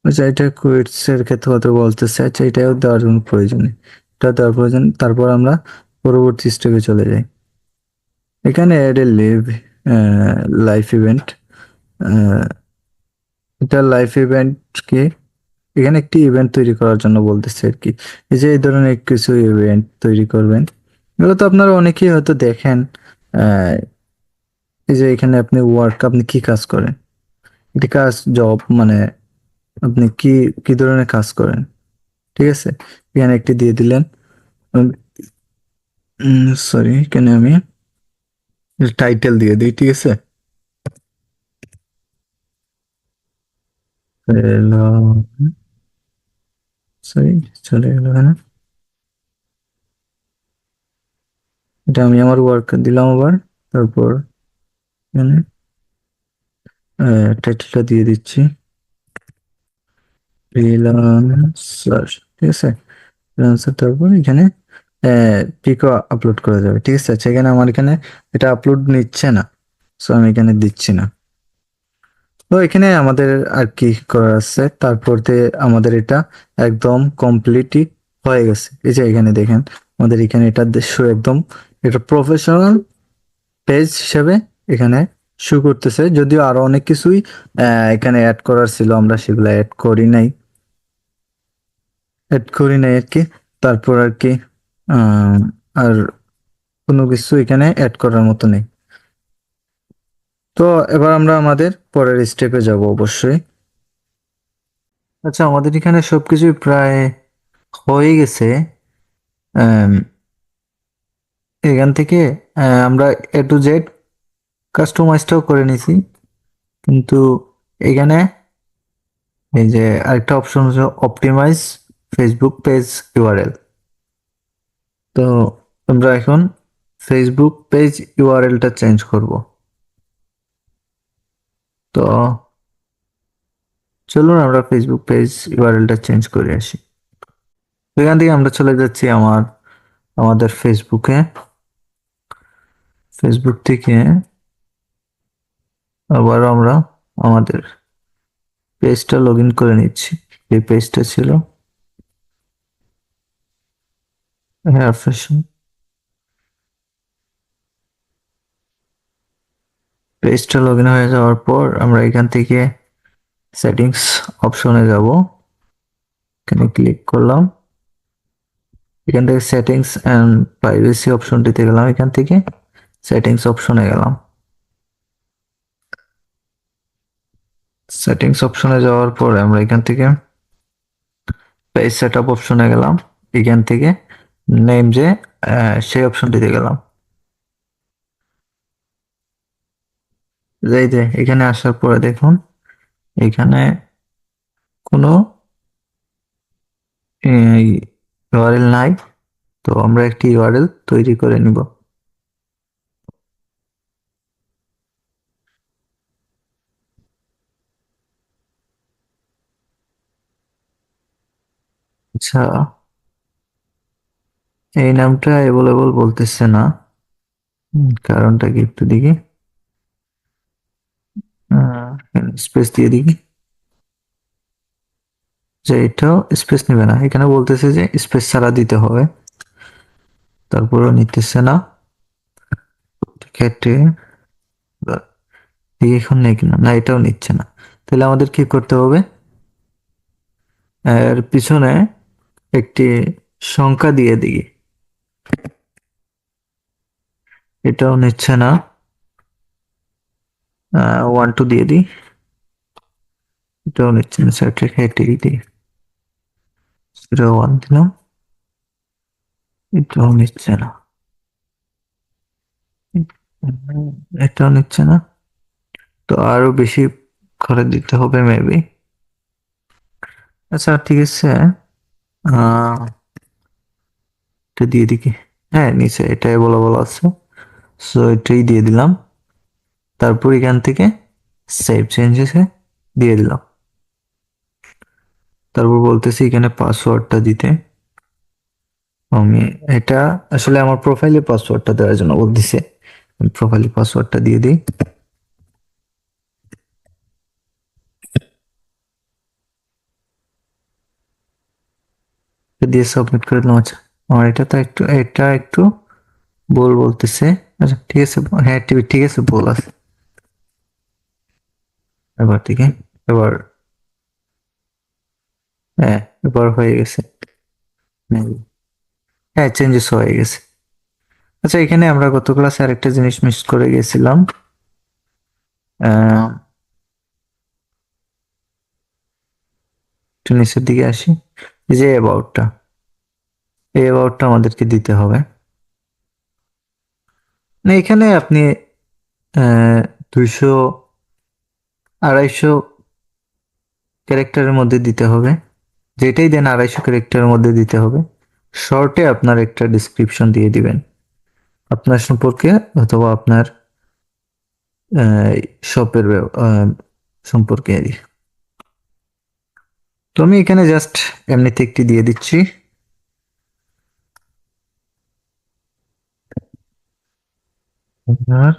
আচ্ছা এটা কোয়েটস এর ক্ষেত্রে কথা বলতেছে, আচ্ছা এটাও দেওয়ার কোনো প্রয়োজন নেই, এটা দেওয়ার প্রয়োজন। তারপর আমরা পরবর্তী স্টেপে চলে যাই। এখানে অ্যাড এ লাইফ ইভেন্ট, এটা লাইফ ইভেন্ট কি, এখানে একটি ইভেন্ট তৈরি করার জন্য বলতেছে আর কি। এই যে এই ধরনের কিছু ইভেন্ট তৈরি করবেন, এগুলো তো আপনারা অনেকেই হয়তো দেখেন। আহ, এই যে এখানে আপনি ওয়ার্ক, আপনি কি কাজ করেন, এটি কাজ জব মানে আপনি কি কি ধরনের কাজ করেন। ঠিক আছে, এখানে একটি দিয়ে দিলেন। সরি, এখানে আমি টাইটেল দিয়ে দিই। ঠিক আছে, সরি চলে গেল এখানে। এটা আমি আমার ওয়ার্ক দিলাম আবার। তারপর এখানে টাইটেলটা দিয়ে দিচ্ছি ফ্রিল্যান্সার। ঠিক আছে, ফ্রিল্যান্সার। তারপর এখানে পিকও আপলোড করা যাবে। ঠিক আছে, আচ্ছা এখানে আমার এখানে এটা আপলোড নিচ্ছে না, সো আমি এখানে দিচ্ছি না। তো এখানে আমাদের আর কি করার আছে, তারপর আমাদের এটা একদম কমপ্লিটই হয়ে গেছে। এই যে এখানে দেখেন আমাদের এখানে এটা শো একদম, এটা প্রফেশনাল পেজ হিসেবে এখানে শো করতেছে। যদিও আরো অনেক কিছুই এখানে অ্যাড করার ছিল, আমরা সেগুলো অ্যাড করি নাই আর কি। তারপর আর কি আহ, আর কোনো কিছু এখানে অ্যাড করার মতো নেই। তো এবার আমরা আমাদের পরের স্টেপে যাব অবশ্যই। আচ্ছা আমাদের এখানে সবকিছু প্রায় হয়ে গেছে। আম, এখান থেকে আমরা A to Z কাস্টমাইজটাও করে নিছি, কিন্তু এখানে এই যে আরেকটা অপশন হচ্ছে অপটিমাইজ ফেসবুক পেজ ইউআরএল। তো আমরা এখন ফেসবুক পেজ ইউআরএলটা চেঞ্জ করব। তো চলুন আমরা ফেসবুক পেজ ইউআরএলটা চেঞ্জ করে আসি। তো এখান থেকে আমরা চলে যাচ্ছি আমাদের ফেসবুকে। ফেসবুক থেকে আবার আমরা আমাদের পেজটা লগ ইন করে নিচ্ছি। এই পেজটা ছিল হেয়ার ফ্যাশন। পেজটা লগ ইন হয়ে যাওয়ার পর আমরা এখান থেকে সেটিংস অপশনে যাব, এখানে ক্লিক করলাম। এখান থেকে সেটিংস অ্যান্ড প্রাইভেসি অপশনটিতে গেলাম, এখান থেকে সেটিংস অপশনে গেলাম। সেটিংস অপশনে যাওয়ার পরে আমরা এখান থেকে পেজ সেটআপ অপশনে গেলাম, এখান থেকে নেম যে সেই অপশনটিতে গেলাম। এই যে এখানে আসার পরে দেখুন এখানে কোনো ইউআরএল নাই, তো আমরা একটি ইউআরএল তৈরি করে নিব। আচ্ছা এই নামটা অ্যাভেলেবল বলতেছে না, কারণটা কি একটু দেখি। স্পেস দিয়ে দেখি, যে এটাও স্পেস নেবে না, এখানে বলতেছে যে স্পেস ছাড়া দিতে হবে, তারপরেও নিতেছে না। ক্ষেত্রে এখন নেই কিনা, না এটাও নিচ্ছে না। তাহলে আমাদের কি করতে হবে, এর পিছনে একটি সংখ্যা দিয়ে দিই। এটাও নিচ্ছে না, 1 2 দিয়ে দিই। এটাও নিচ্ছে না, সেট রেখে এটি দিই, 0 1 দিলাম। এটাও নিচ্ছে না, এটাও নিচ্ছে না। তো আরো বেশি করে দিতে হবে মেবি। আচ্ছা ঠিক আছে, আহ এটা দিয়ে দিই কি? হ্যাঁ নিচে এটাই বলা বলা আছে, সো এটাই দিয়ে দিলাম। তারপর এখান থেকে সেভ চেঞ্জেসে দিয়ে দিলাম। তারপর বলতেছি এখানে পাসওয়ার্ডটা দিতে। আমি এটা আসলে আমার প্রোফাইলে পাসওয়ার্ডটা দেওয়ার জন্য বলতেছে, প্রোফাইলে পাসওয়ার্ডটা দিয়ে দিই। দিয়ে সাবমিট করে দিলাম। আচ্ছা আমার এটা একটু ভুল বলতেছে। আচ্ছা ঠিক আছে, হ্যাঁ ঠিক আছে, ভুল আছে। এবার থেকে, এবার, হ্যাঁ এবার হয়ে গেছে। হ্যাঁ চেঞ্জেস হয়ে গেছে। আচ্ছা এখানে আমরা গত ক্লাসে আরেকটা জিনিস মিস করে গেছিলাম। আহ একটু নিচের দিকে আসি, এই যে অ্যাবাউটটা, এই অ্যাবাউটটা আমাদেরকে দিতে হবে। না এখানে আপনি 200 250 ক্যারেক্টারের মধ্যে দিতে হবে, যেটাই দেন 250 ক্যারেক্টারের মধ্যে দিতে হবে। শর্টে আপনার একটা ডিসক্রিপশন দিয়ে দিবেন আপনার সম্পর্কে, অথবা আপনার শপের সম্পর্কে আর কি। তো আমি এখানে জাস্ট এমনিতে একটি দিয়ে দিচ্ছি। আপনার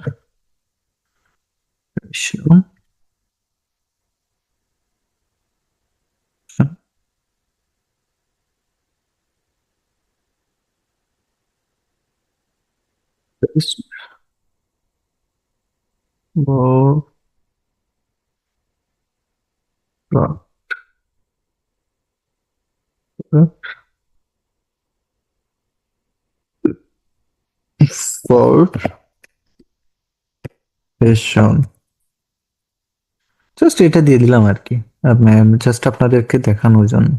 ফর ফ্যাশন, জাস্ট এটা দিয়ে দিলাম আর কি, আপনি জাস্ট আপনাদেরকে দেখানোর জন্য।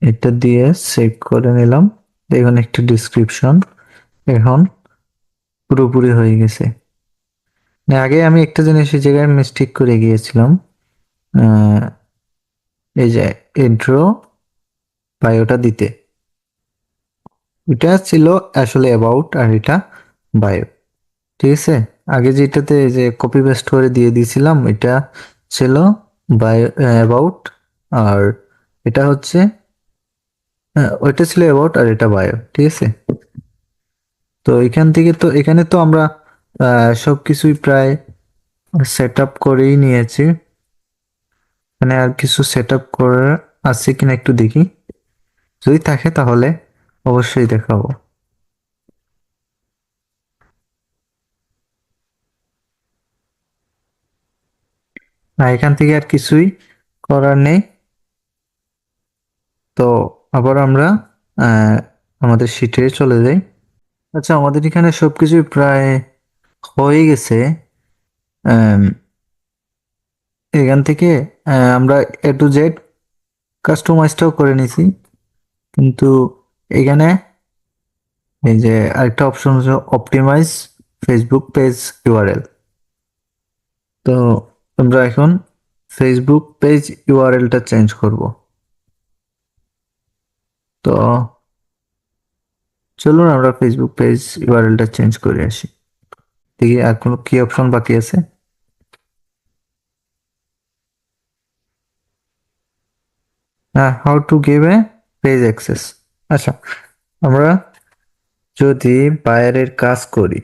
এটা দিয়ে সেভ করে নিলাম। দেখুন একটা ডিসক্রিপশন এখন পুরোপুরি হয়ে গেছে। না, আগে আমি একটা জিনিস এই জায়গায় মিস্টেক করে গিয়েছিলাম। আহ, এই যে ইন্ট্রো বায়োটা দিতে, এটা ছিল আসলে অ্যাবাউট, আর এটা বায়ো। ঠিক আছে, আগে যেটাতে এই যে কপি পেস্ট করে দিয়ে দিয়েছিলাম, এটা ছিল বায়ো অ্যাবাউট, আর এটা হচ্ছে, ওইটা ছিল অ্যাবাউট আর এটা বায়ো। ঠিক আছে, তো এখান থেকে তো এখানে তো আমরা সবকিছুই প্রায় সেট আপ করেই নিয়েছি। মানে আর কিছু সেট আপ করার আছে কিনা একটু দেখি, যদি থাকে তাহলে অবশ্যই দেখাবো। না এখান থেকে আর কিছুই করার নেই। তো আবার আমরা আহ, আমাদের শিটে চলে যাই। আচ্ছা আমাদের এখানে সবকিছুই প্রায় হয়ে গেছে। আম, এখান থেকে আমরা A to Z কাস্টমাইজটাও করে নিছি, কিন্তু এখানে এই যে আরেকটা অপশন হচ্ছে অপটিমাইজ ফেসবুক পেজ ইউআরএল। তো আমরা এখন ফেসবুক পেজ ইউআরএলটা চেঞ্জ করব। তো চলুন আমরা ফেসবুক পেজ ইউআরএলটা চেঞ্জ করে আসি, দেখি আর কোনো কি অপশন বাকি আছে। হ্যাঁ, how to give a page access. আচ্ছা আমরা যদি বায়ারের কাজ করি,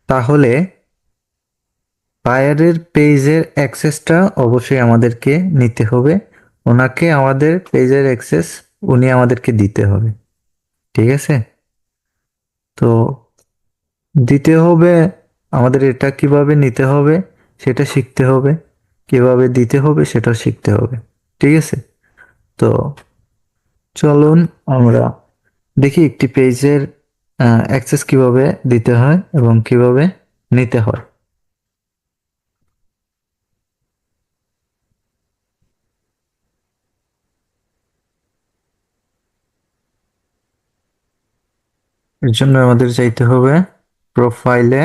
তাহলে বায়ারের পেজের অ্যাক্সেসটা অবশ্যই আমাদেরকে নিতে হবে। ওনাকে আমাদের পেজের অ্যাক্সেস উনি আমাদেরকে দিতে হবে। ঠিক আছে, তো দিতে হবে, আমাদের এটা কিভাবে নিতে হবে সেটা শিখতে হবে, কিভাবে দিতে হবে সেটাও শিখতে হবে। ঠিক আছে? তো চলুন আমরা দেখি একটি পেজের অ্যাক্সেস কিভাবে দিতে হয় এবং কিভাবে নিতে হয়। এর জন্য আমাদের যাইতে হবে প্রোফাইলে।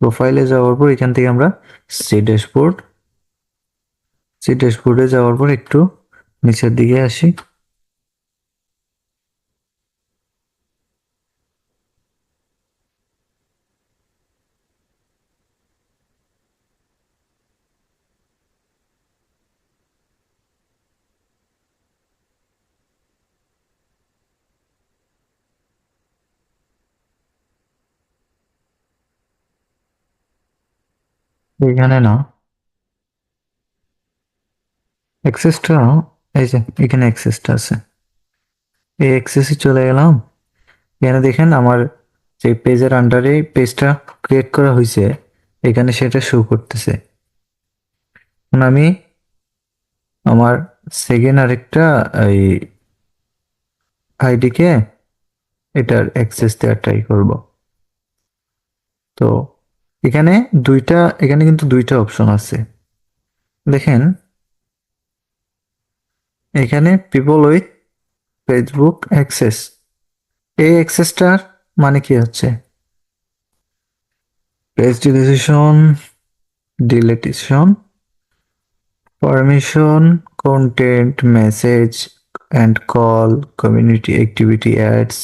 প্রোফাইলে যাওয়ার পর এখান থেকে আমরা সি ড্যাশবোর্ড, সি ড্যাশবোর্ডে যাওয়ার পর একটু নিচের দিকে আসি। এখানে না, অ্যাক্সেসটা এই যে এখানে অ্যাক্সেসটা আছে, এই অ্যাক্সেসে চলে গেলাম। এখানে দেখেন আমার যে পেজের আন্ডারে পেজটা ক্রিয়েট করা হয়েছে, এখানে সেটা শো করতেছে। এখন আমি আমার সেকেন্ড আরেকটা এই আইডিকে এটার অ্যাক্সেস দেওয়ার ট্রাই করব। তো এখানে এখানে কিন্তু দুইটা অপশন আছে দেখেন। এখানে পিপল উইথ ফেসবুক অ্যাক্সেস, এই অ্যাক্সেসটার মানে কি হচ্ছে, পেজ ডিলিশন, ডিলিটিশন, permission, content, message and call, community activity, ads,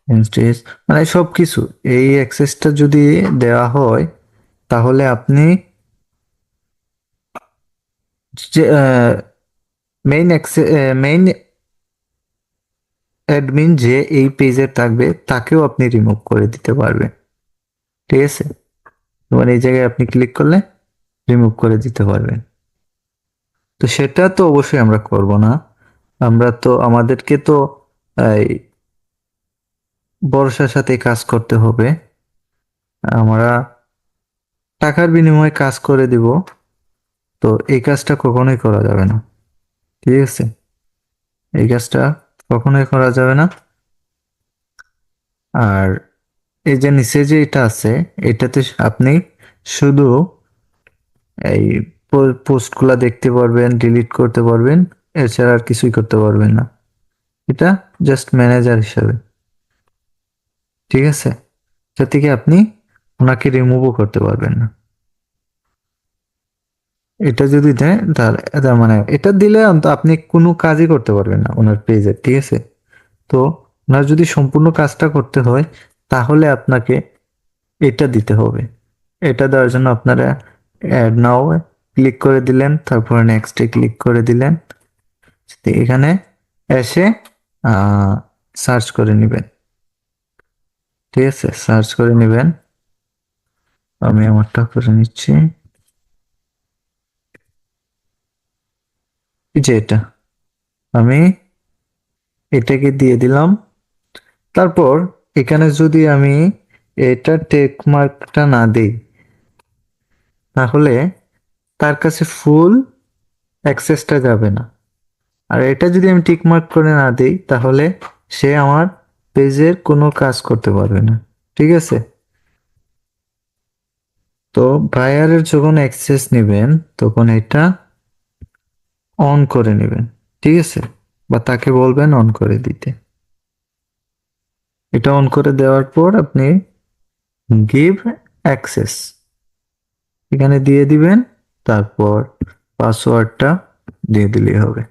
ইনস্টেজ, মানে সব কিছু। এই অ্যাক্সেসটা যদি দেওয়া হয় তাহলে আপনি যে মেইন মেইন অ্যাডমিন যে এই পেজে থাকবে তাকেও আপনি রিমুভ করে দিতে পারবেন। ঠিক আছে? মানে এই জায়গায় আপনি ক্লিক করলে রিমুভ করে দিতে পারবেন। তো সেটা তো অবশ্যই আমরা করব না। আমরা তো আমাদেরকে তো এই ভরসার সাথে কাজ করতে হবে। আমরা টাকার বিনিময়ে কাজ করে দিব, তো এই কাজটা কখনোই করা যাবে না। ঠিক আছে? এই কাজটা কখনোই করা যাবে না। আর এই যে নিচে যে এটা আছে, এটাতে আপনি শুধু এই পোস্টগুলা দেখতে পারবেন, ডিলিট করতে পারবেন, এছাড়া আর কিছুই করতে পারবেন না। এটা জাস্ট ম্যানেজার হিসাবে। ঠিক আছে? যা থেকে আপনি ওনাকে রিমুভও করতে পারবেন না। এটা যদি দেয় তাহলে তার মানে এটা দিলে আপনি কোনো কাজই করতে পারবেন না ওনার পেজে। ঠিক আছে? তো ওনার যদি সম্পূর্ণ কাজটা করতে হয় তাহলে আপনাকে এটা দিতে হবে। এটা দেওয়ার জন্য আপনারা অ্যাড নাও ক্লিক করে দিলেন, তারপরে নেক্সটে ক্লিক করে দিলেন। তো এখানে এসে সার্চ করে নেবেন। ঠিক আছে? সার্চ করে নেবেন। আমি আমারটা করে নিচ্ছি। এই যে এটা আমি এটাকে দিয়ে দিলাম। তারপর এখানে যদি আমি এটা টেক মার্কটা না দিই তাহলে তার কাছে ফুল অ্যাক্সেসটা যাবে না। আর এটা যদি আমি টিক মার্ক করে না দিই তাহলে সে আমার পেজের কোনো কাজ করতে পারবে না। ঠিক আছে? তো বায়ারের যখন অ্যাক্সেস নেবেন তখন এটা অন করে নেবেন। ঠিক আছে? বা তাকে বলবেন অন করে দিতে। এটা অন করে দেওয়ার পর আপনি গিভ অ্যাক্সেস এখানে দিয়ে দিবেন, তারপর পাসওয়ার্ডটা দিয়ে দিলেই হবে।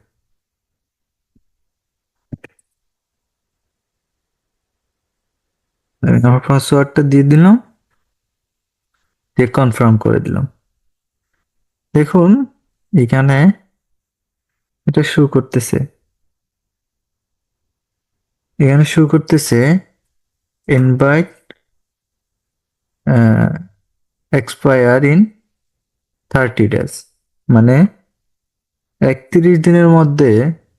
আমি আমার পাসওয়ার্ডটা দিয়ে দিলাম, দিয়ে কনফার্ম করে দিলাম। দেখুন এখানে এটা শো করতেছে, এখানে শো করতেছে ইনভাইট এক্সপায়ার ইন 30 days, মানে 31 দিনের মধ্যে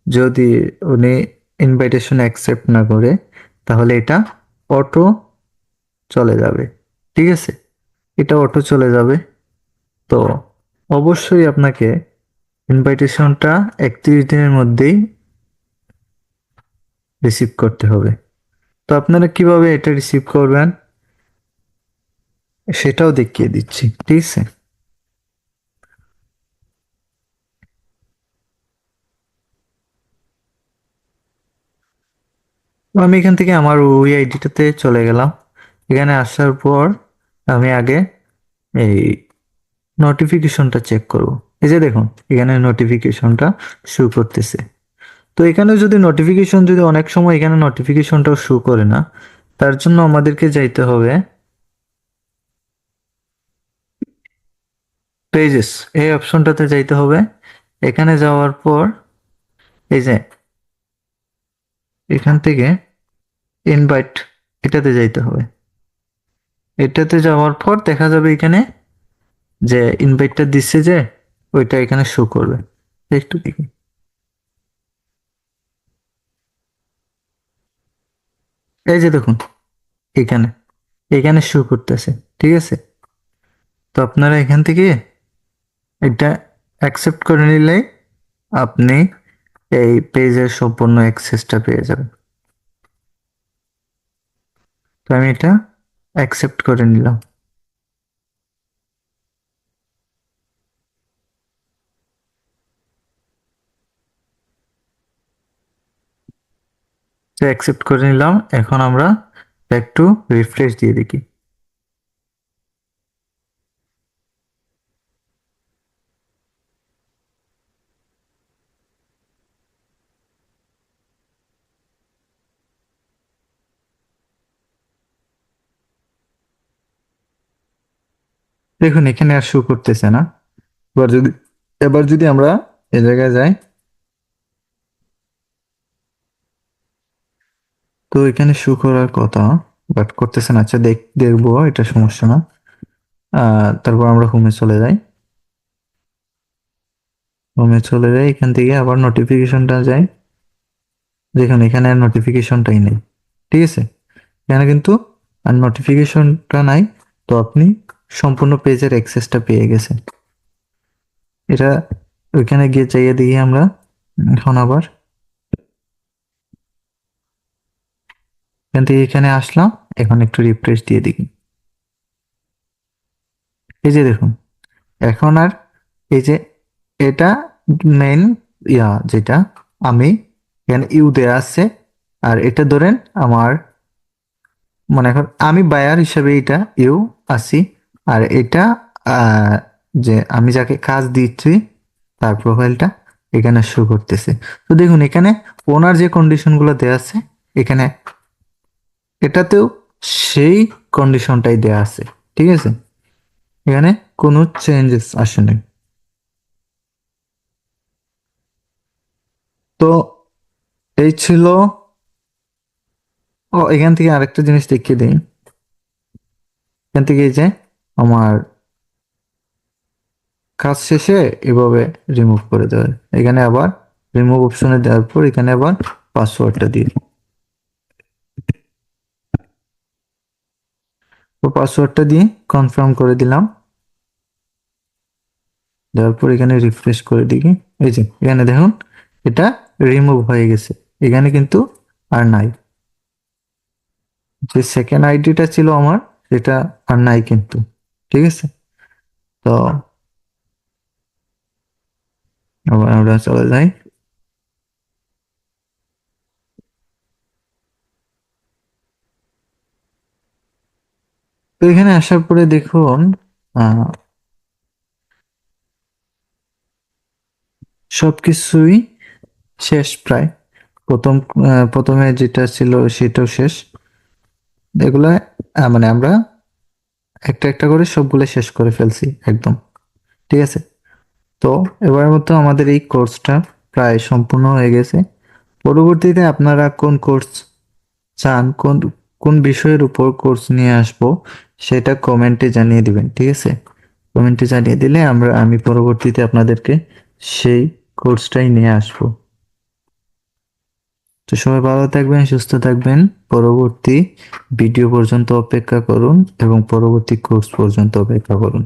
যদি উনি ইনভাইটেশন অ্যাকসেপ্ট না করে তাহলে এটা অটো চলে যাবে। ঠিক আছে, এটা অটো চলে যাবে। তো অবশ্যই আপনাকে ইনভাইটেশনটা 31 দিনের মধ্যেই রিসিভ করতে হবে। তো আপনারা কিভাবে এটা রিসিভ করবেন সেটাও দেখিয়ে দিচ্ছি, ঠিক আছে। তো আমি এখান থেকে আমার ওই আইডিটাতে চলে গেলাম। এখানে আসার পর আমি আগে এই নোটিফিকেশনটা চেক করব। এই যে দেখুন, এখানে নোটিফিকেশনটা শো করতেছে। তো এখানে যদি নোটিফিকেশন যদি অনেক সময় এখানে নোটিফিকেশনটাও শো করে না, তার জন্য আমাদেরকে যাইতে হবে পেজেস, এই অপশনটাতে যাইতে হবে। এখানে যাওয়ার পর এই যে এখান থেকে ইনভাইট, এটাতে যাইতে হবে। এটাতে যাওয়ার পর দেখা যাবে এখানে যে ইনভাইটটা দিচ্ছে যে ওইটা এখানে শো করবে। একটু দেখি, এই যে দেখুন এখানে এখানে শো করতেছে, ঠিক আছে। তো আপনারা এখান থেকে এটা অ্যাকসেপ্ট করে নিলেই আপনি এই পেজের সম্পূর্ণ অ্যাক্সেসটা পেয়ে যাবেন। তো আমি এটা অ্যাকসেপ্ট করে নিলাম। তো অ্যাকসেপ্ট করে নিলাম। এখন আমরা একটু রিফ্রেশ দিয়ে দেখি। দেখুন এখানে আর শো করতেছে না। এবার যদি আমরা এ জায়গায় যাই, তো এখানে শো করার কথা বাট করতেছে না। আচ্ছা দেখবো, এটা সমস্যা না। তারপর আমরা হোমে চলে যাই। হোমে চলে যাই, এখান থেকে আবার নোটিফিকেশনটা যাই। দেখুন এখানে আর নোটিফিকেশনটাই নেই, ঠিক আছে। এখানে কিন্তু আর নোটিফিকেশনটা নাই। তো আপনি সম্পূর্ণ পেজের অ্যাক্সেসটা পেয়ে গেছেন। এটা ওইখানে গিয়ে চাইয়ে দেখি আমরা। এখন আবার এখান থেকে এখানে আসলাম। এখন একটু রিফ্রেশ দিয়ে দেখি। এই যে দেখুন, এখন আর এই যে এটা মেইন যেটা আমি এখানে ইউ দেয়া আছে। আর এটা ধরেন আমার মনে করেন আমি বায়ার হিসেবে এটা ইউ আছি। আর এটা আহ, যে আমি যাকে কাজ দিচ্ছি তার প্রোফাইলটা এখানে শো করতেছে। তো দেখুন এখানে ওনার যে কন্ডিশনগুলো দেয়া আছে এখানে এটাতেও সেই কন্ডিশনটাই দেয়া আছে, ঠিক আছে। এখানে কোনো চেঞ্জেস আসে নাই। তো এই ছিল। ও এখান থেকে আরেকটা জিনিস দেখিয়ে দিই। এখান থেকে এই যে আমার কাজ শেষে এভাবে রিমুভ করে দেওয়ার, এখানে আবার রিমুভ অপশনে দেওয়ার পর এখানে আবার পাসওয়ার্ডটা দিয়ে দিই। তো পাসওয়ার্ডটা দিয়ে কনফার্ম করে দিলাম। দেওয়ার পর এখানে রিফ্রেশ করে দিই। এই যে এখানে দেখুন এটা রিমুভ হয়ে গেছে। এখানে কিন্তু আর নাই। যে সেকেন্ড আইডিটা ছিল আমার সেটা আর নাই কিন্তু, ঠিক আছে। তো আবার আমরা চলে যাই। তো এখানে আসার পরে দেখুন আহ সবকিছুই শেষ প্রায়। প্রথম প্রথমে যেটা ছিল সেটাও শেষ। এগুলা মানে আমরা একটা একটা করে সবগুলো শেষ করে ফেলছি একদম, ঠিক আছে। তো এবারের মতো আমাদের এই কোর্সটা প্রায় সম্পূর্ণ হয়ে গেছে। পরবর্তীতে আপনারা কোন কোর্স চান, কোন কোন বিষয়ের উপর কোর্স নিয়ে আসবো সেটা কমেন্টে জানিয়ে দিবেন, ঠিক আছে। কমেন্টে জানিয়ে দিলে আমি পরবর্তীতে আপনাদেরকে সেই কোর্সটাই নিয়ে আসবো। তো সবাই ভালো থাকবেন, সুস্থ থাকবেন। পরবর্তী ভিডিও পর্যন্ত অপেক্ষা করুন এবং পরবর্তী কোর্স পর্যন্ত অপেক্ষা করুন।